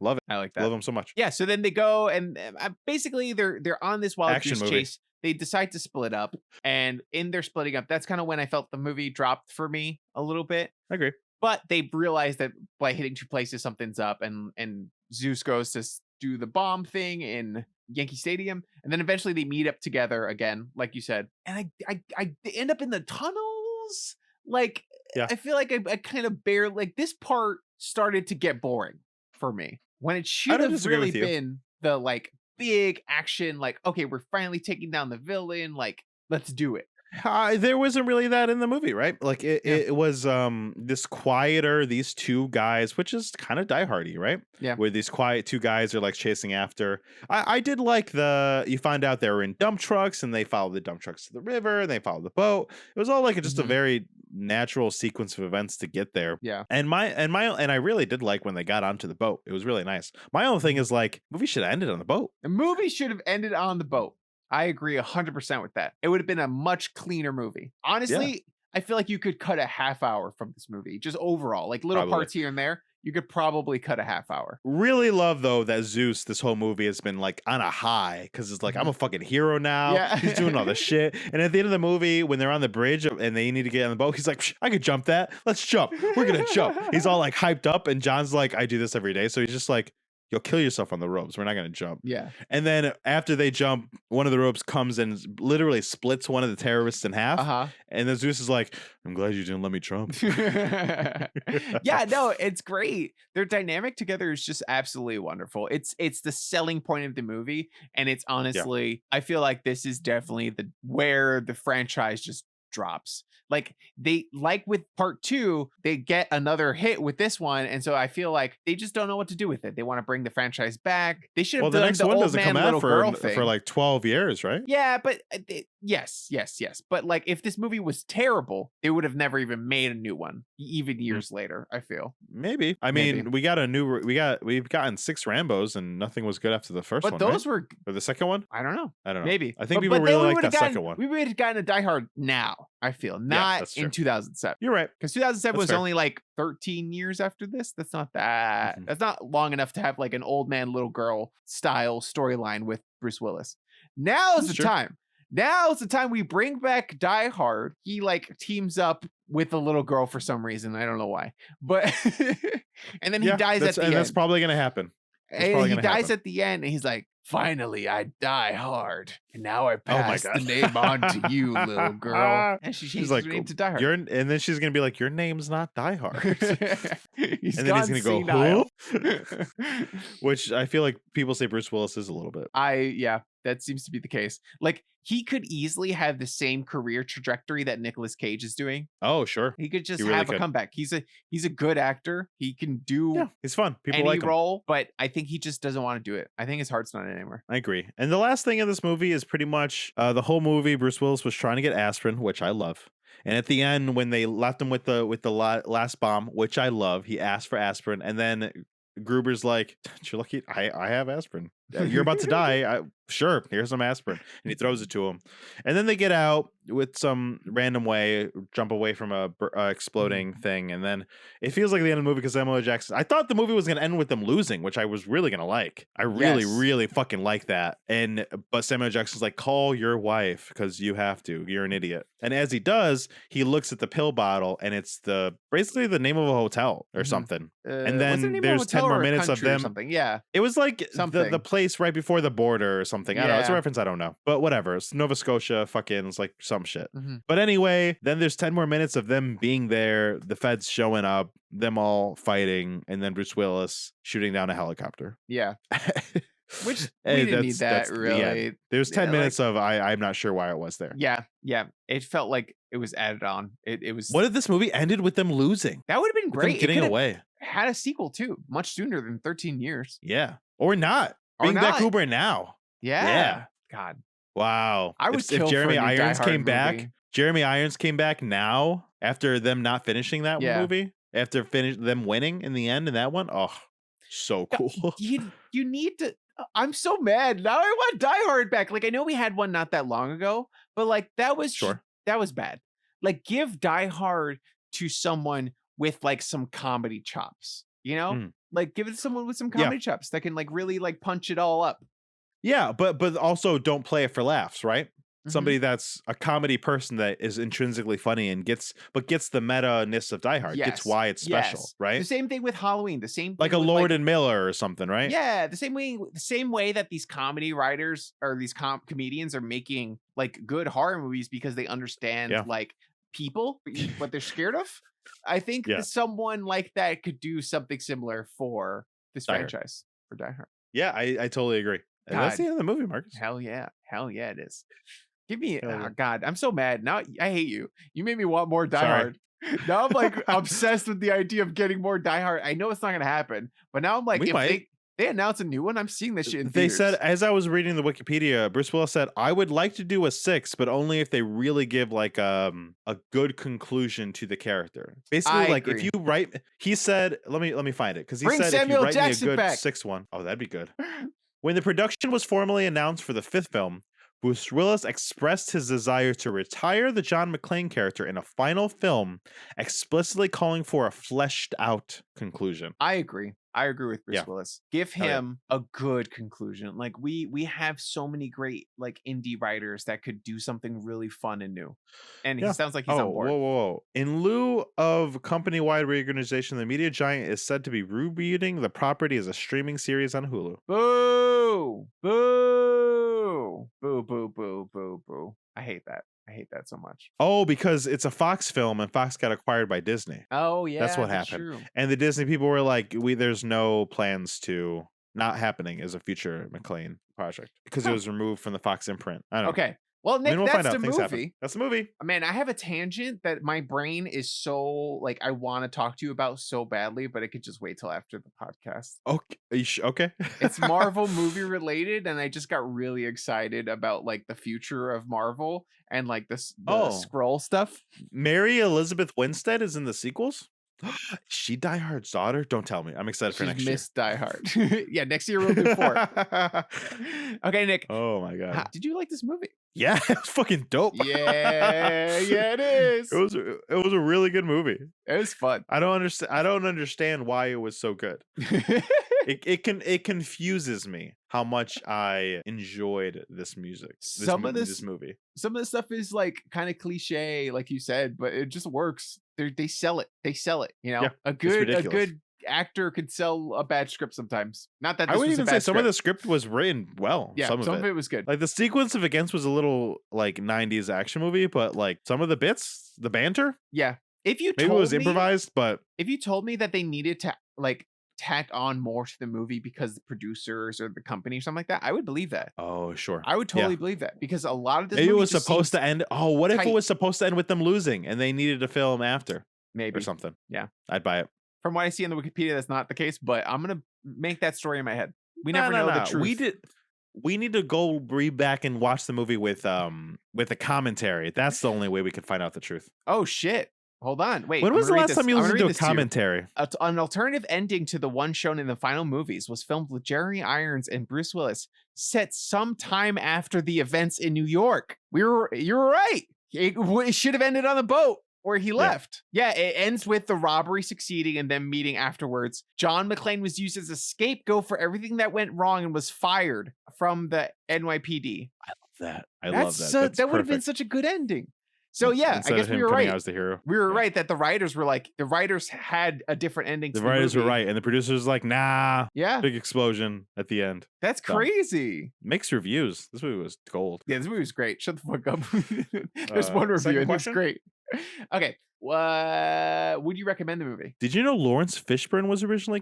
love it. I like that. Love him so much. Yeah. So then they go and basically they're on this wild goose chase. They decide to split up, and in their splitting up, that's kind of when I felt the movie dropped for me a little bit. I agree. But they realize that by hitting two places, something's up, and Zeus goes to do the bomb thing in Yankee Stadium, and then eventually they meet up together again, like you said. And I end up in the tunnels. Like, I feel like I kind of this part started to get boring for me when it should have really been the like big action, like, okay, we're finally taking down the villain, like, let's do it. There wasn't really that in the movie, right? Like it was this quieter, these two guys, which is kind of Die Hardy, right? Yeah. Where these quiet two guys are like chasing after. I did like you find out they were in dump trucks and they followed the dump trucks to the river and they followed the boat. It was all like just a very natural sequence of events to get there. Yeah. And I really did like when they got onto the boat. It was really nice. My own thing is like, movie should have ended on the boat. The movie should have ended on the boat. I agree 100% with that. It would have been a much cleaner movie. Honestly, I feel like you could cut a half hour from this movie, just overall, like little parts here and there. You could probably cut a half hour. Really love though that Zeus, this whole movie has been like on a high because it's like, I'm a fucking hero now. Yeah. He's doing all this shit. And at the end of the movie, when they're on the bridge and they need to get on the boat, he's like, I could jump that. Let's jump. We're gonna jump. He's all like hyped up, and John's like, I do this every day. So he's just like, you'll kill yourself on the ropes. We're not going to jump. Yeah. And then after they jump, one of the ropes comes and literally splits one of the terrorists in half. Uh-huh. And then Zeus is like, I'm glad you didn't let me jump. Yeah, no, it's great. Their dynamic together is just absolutely wonderful. It's the selling point of the movie. And it's honestly, I feel like this is definitely where the franchise just drops. Like with part 2, they get another hit with this one, and so I feel like they just don't know what to do with it. They want to bring the franchise back. They should have done the old man, little girl thing for like 12 years, right? Yeah, but yes. But like, if this movie was terrible, they would have never even made a new one, even years later. I feel maybe. I mean, we've gotten 6 Rambos, and nothing was good after the first one. But those were, or the second one. I don't know. Maybe. I think people really like that second one. We would have gotten a Die Hard now. I feel not in 2007. You're right, because 2007 was only like 13 years after this. That's not that. Mm-hmm. That's not long enough to have like an old man, little girl style storyline with Bruce Willis. Now's the time. Now's the time we bring back Die Hard. He like teams up with a little girl for some reason. I don't know why, but and then he dies at the end. That's probably gonna happen. And he dies at the end, and he's like, finally I die hard, and now I Oh my pass the God. name on to you, little girl. And she She's changes like, her name to Die Hard. and then she's gonna be like, your name's not Die Hard. He's And then he's gone gonna go, senile. which I feel like people say Bruce Willis is a little bit. Yeah, that seems to be the case. Like, he could easily have the same career trajectory that Nicolas Cage is doing. Oh, sure. He could just He really have a could. comeback. He's a good actor. He can do Yeah, he's fun. People any like him. role, but I think he just doesn't want to do it. I think his heart's not in it anymore. I agree. And the last thing in this movie is pretty much the whole movie. Bruce Willis was trying to get aspirin, which I love. And at the end, when they left him with the last bomb, which I love, he asked for aspirin, and then Gruber's like, "You're lucky. I have aspirin. You're about to die. Sure, here's some aspirin," and he throws it to him. And then they get out with some random way, jump away from a exploding thing, and then it feels like the end of the movie because Samuel L. Jackson. I thought the movie was gonna end with them losing, which I was really gonna like. I really, Yes. really fucking like that. But Samuel L. Jackson's like, "Call your wife because you have to. You're an idiot." And as he does, he looks at the pill bottle, and it's basically the name of a hotel or Mhm. something. And then there's 10 more minutes of them. Something. Yeah. It was like Something. the place right before the border or something. I don't know. It's a Yeah. reference. I don't know. But whatever. It's Nova Scotia. Fucking, it's like some shit. Mhm. But anyway, then there's 10 more minutes of them being there, the feds showing up, them all fighting, and then Bruce Willis shooting down a helicopter. Yeah. Which we Hey, didn't need that's that the really. end. There's 10 Yeah, minutes of I'm not sure why it was there. Yeah. It felt like it was added on. It was. What if this movie ended with them losing? That would have been With them great. getting It could've away. had a sequel too, much sooner than 13 years. Yeah. Or not. Or Bring back not. Cooper now. Yeah. Yeah. God. Wow. I would if kill for Jeremy a new Die Irons Hard came back, movie. Jeremy Irons came back now after them not finishing that Yeah. movie, after them winning in the end in that one. Oh, so cool. You need to. I'm so mad now. I want Die Hard back. Like, I know we had one not that long ago, but like that was Sure. that was bad. Like, give Die Hard to someone with like some comedy chops. You know, Mm. like give it to someone with some Yeah. comedy chops that can like really like punch it all up. Yeah, but also don't play it for laughs, right? Mhm. Somebody that's a comedy person that is intrinsically funny and gets the meta-ness of Die Hard, gets Yes. why it's special, Yes. right? The same thing with Halloween. The same Like thing a with, Lord and Miller or something, right? Yeah, the same way that these comedy writers or these comedians are making like good horror movies because they understand Yeah. like people, what they're scared of. I think Yeah. someone like that could do something similar for this Die Hard. franchise for Die Hard. Yeah, I totally agree. And that's God. the end of the movie, Marcus. Hell yeah, it is. Give me, Hell yeah. God, I'm so mad now. I hate you. You made me want more Die Sorry. Hard. Now I'm like obsessed with the idea of getting more Die Hard. I know it's not gonna happen, but now I'm like, We if might. they announce a new one, I'm seeing this shit in They said, theaters. as I was reading the Wikipedia, Bruce Willis said, "I would like to do a 6, but only if they really give like a good conclusion to the character." Basically, I like agree. if you write, he said, let me find it because he Bring said Samuel if you write Jackson me a good back. 6th one, oh, that'd be good. When the production was formally announced for the 5th film, Bruce Willis expressed his desire to retire the John McClane character in a final film, explicitly calling for a fleshed out conclusion. I agree with Bruce Yeah. Willis. Give Oh, yeah. him a good conclusion. Like we have so many great like indie writers that could do something really fun and new. And Yeah. he sounds like he's on board. Whoa. In lieu of company-wide reorganization, the media giant is said to be rebooting the property as a streaming series on Hulu. Boo! Boo! Boo! Boo! Boo! Boo! Boo! I hate that. I hate that so much. Oh, because it's a Fox film and Fox got acquired by Disney. Oh yeah, That's what happened. True. And the Disney people were like, there's no plans to not happening as a future McClane project because it Huh. was removed from the Fox imprint. I don't know. Okay. Well, I Nick, mean, we'll find that's out. the Things happen. movie. That's the movie. Man, I have a tangent that my brain is so like I want to talk to you about so badly, but it could just wait till after the podcast. Okay. Okay. It's Marvel movie related, and I just got really excited about like the future of Marvel and like the Oh. scroll stuff. Mary Elizabeth Winstead is in the sequels. She Die Hard's daughter? Don't tell me. I'm excited for She's next Miss Die Hard. Yeah, next year we'll do 4. year. Okay, Nick. Oh my god. Did you like this movie? Yeah, it's fucking dope. Yeah, it is. It was a really good movie. It was fun. I don't understand why it was so good. It confuses me how much I enjoyed this music. This movie. Some of the stuff is like kind of cliche, like you said, but it just works. They sell it. You know, Yeah, a good ridiculous. actor could sell a bad script sometimes. Not that I this would was a even bad say some of script. the script was written well. Yeah, some of it. was good. Like the sequence of events was a little like 90s action movie, but like some of the bits, the banter, Yeah. If you maybe it told was me, improvised, but if you told me that they needed to like tack on more to the movie because the producers or the company or something like that, I would believe that. oh sure. I would totally believe that because a lot of this Maybe it movie was just supposed seems to end. Oh, what if it tight. was supposed to end with them losing and they needed to film after maybe or something? Yeah. I'd buy it. From what I see on the Wikipedia, that's not the case, but I'm gonna make that story in my head. We never know the truth. We need to go back and watch the movie with a commentary. That's the only way we can find out the truth. Oh shit. Hold on. Wait. When I'm was the gonna read last this- time you I'm gonna listened to read a this to you. commentary? An alternative ending to the one shown in the final movies was filmed with Jeremy Irons and Bruce Willis, set some time after the events in New York. You're right. It should have ended on the boat where he left. Yeah, it ends with the robbery succeeding and them meeting afterwards. John McClane was used as a scapegoat for everything that went wrong and was fired from the NYPD. I love that. That would have been such a good ending. So yeah, Instead I guess of him we were coming right. out as the hero. We were Yeah. right that the writers were like, the writers had a different ending. The to writers were movie. right, and the producers like, nah. Yeah, Big explosion at the end. that's Dumb. crazy. Mixed reviews. This movie was gold. Yeah, this movie was great. Shut the fuck up. There's one second review and it's question? great. Okay, would you recommend the movie? Did you know Lawrence Fishburne was originally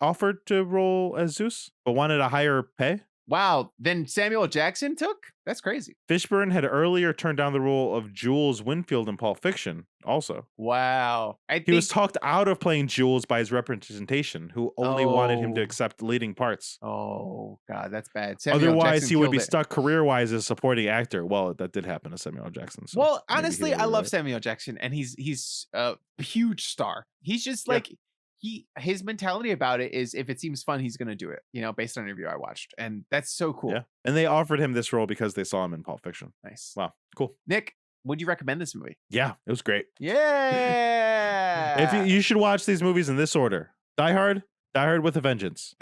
offered to role as Zeus, but wanted a higher pay? Wow, then Samuel Jackson took? That's crazy. Fishburne had earlier turned down the role of Jules Winfield in Pulp Fiction, also. Wow. He was talked out of playing Jules by his representation, who only wanted him to Oh. accept leading parts. Oh god, that's bad. Samuel Otherwise, Jackson he would killed be it. stuck career-wise as a supporting actor. Well, that did happen to Samuel L. Jackson. So Well, maybe he honestly, did I it love right. Samuel Jackson, and he's a huge star. He's just Yeah. like his mentality about it is if it seems fun, he's gonna do it. Based on an interview I watched, and that's so cool. Yeah, and they offered him this role because they saw him in Pulp Fiction. Nice. Wow, cool. Nick, would you recommend this movie? Yeah, it was great. Yeah. If you should watch these movies in this order: Die Hard with a Vengeance.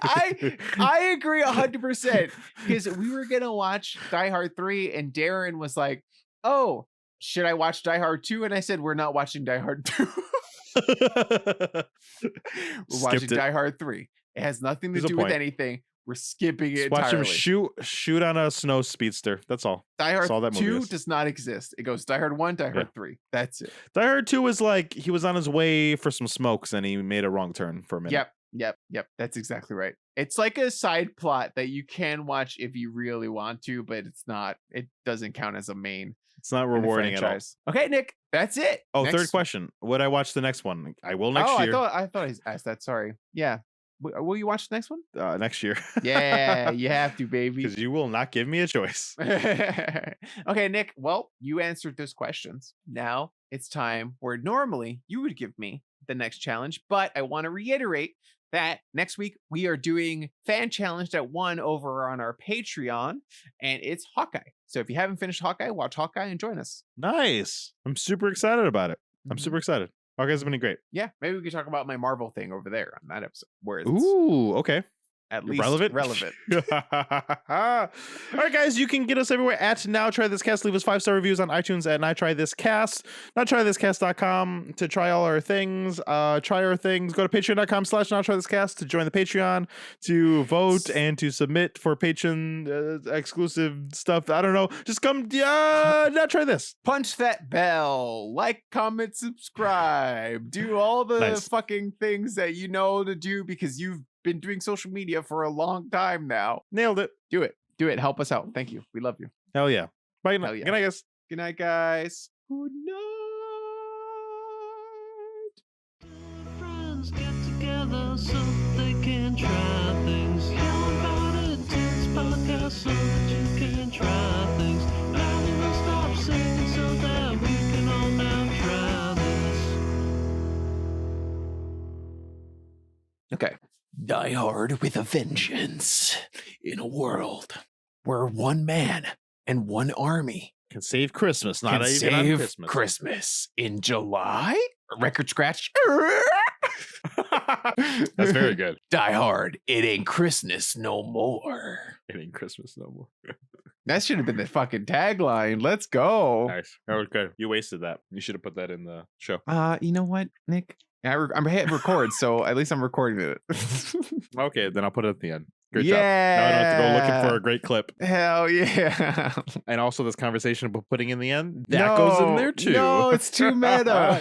I agree 100% because we were gonna watch Die Hard 3 and Daron was like, "Oh, should I watch Die Hard 2?" And I said, "We're not watching Die Hard 2. We're watching Skipped it. Die Hard 3. It has nothing to There's a do with point. anything. We're skipping it Just watch him entirely. shoot on a snow speedster. That's all. Die That's all Hard that movie 2 is. does not exist. It goes Die Hard 1, Die Yeah. Hard 3. That's it. Die Hard 2 was like he was on his way for some smokes and he made a wrong turn for a minute. Yep. That's exactly right. It's like a side plot that you can watch if you really want to, but it doesn't count as a main It's not in the rewarding at all. franchise. Okay, Nick, that's it. Oh, Next- third question. Would I watch the next one? I will next year. I thought I asked that. Sorry. Yeah. Will you watch the next one? Next year. Yeah, you have to, baby. Because you will not give me a choice. Okay, Nick. Well, you answered those questions. Now it's time where normally you would give me the next challenge, but I want to reiterate that next week we are doing Fan Challenge at 1 over on our Patreon, and it's Hawkeye. So if you haven't finished Hawkeye, watch Hawkeye and join us. Nice. I'm super excited about it. I'm Mhm. super excited. Hawkeye's been great. Yeah, maybe we could talk about my Marvel thing over there on that episode, where it's Ooh, okay. at least Relevant. All right, guys, you can get us everywhere at Now Try This Cast. Leave us 5-star reviews on iTunes at Now Try This Cast. NowTryThisCast.com to try all our things. Try our things. Go to patreon.com/Now Try This Cast to join the Patreon, to vote and to submit for patron exclusive stuff. I don't know. Just come. Now try this. Punch that bell, like, comment, subscribe, do all the Nice. fucking things that you know to do because you've been doing social media for a long time now. Nailed it. Do it. Help us out. Thank you. We love you. Hell yeah. Bye. Hell yeah. Good night, guys. Good night, guys. Good night. Friends get together so they can try things. Yell about it, it's podcast so that you can try things. Now we will stop singing so that we can all now try this. Okay. Die Hard with a Vengeance. In a world where one man and one army Can save Christmas. Not can even save on Christmas. Christmas in July? Record scratch. That's very good. Die Hard. It ain't Christmas no more. It ain't Christmas no more. That should have been the fucking tagline. Let's go. Nice. That was good. You wasted that. You should have put that in the show. You know what, Nick? I'm hit record, so at least I'm recording it. Okay, then I'll put it at the end. Great yeah. job. Now I don't have to go looking for a great clip. Hell yeah. And also this conversation about putting in the end, that goes in there too. No, it's too meta.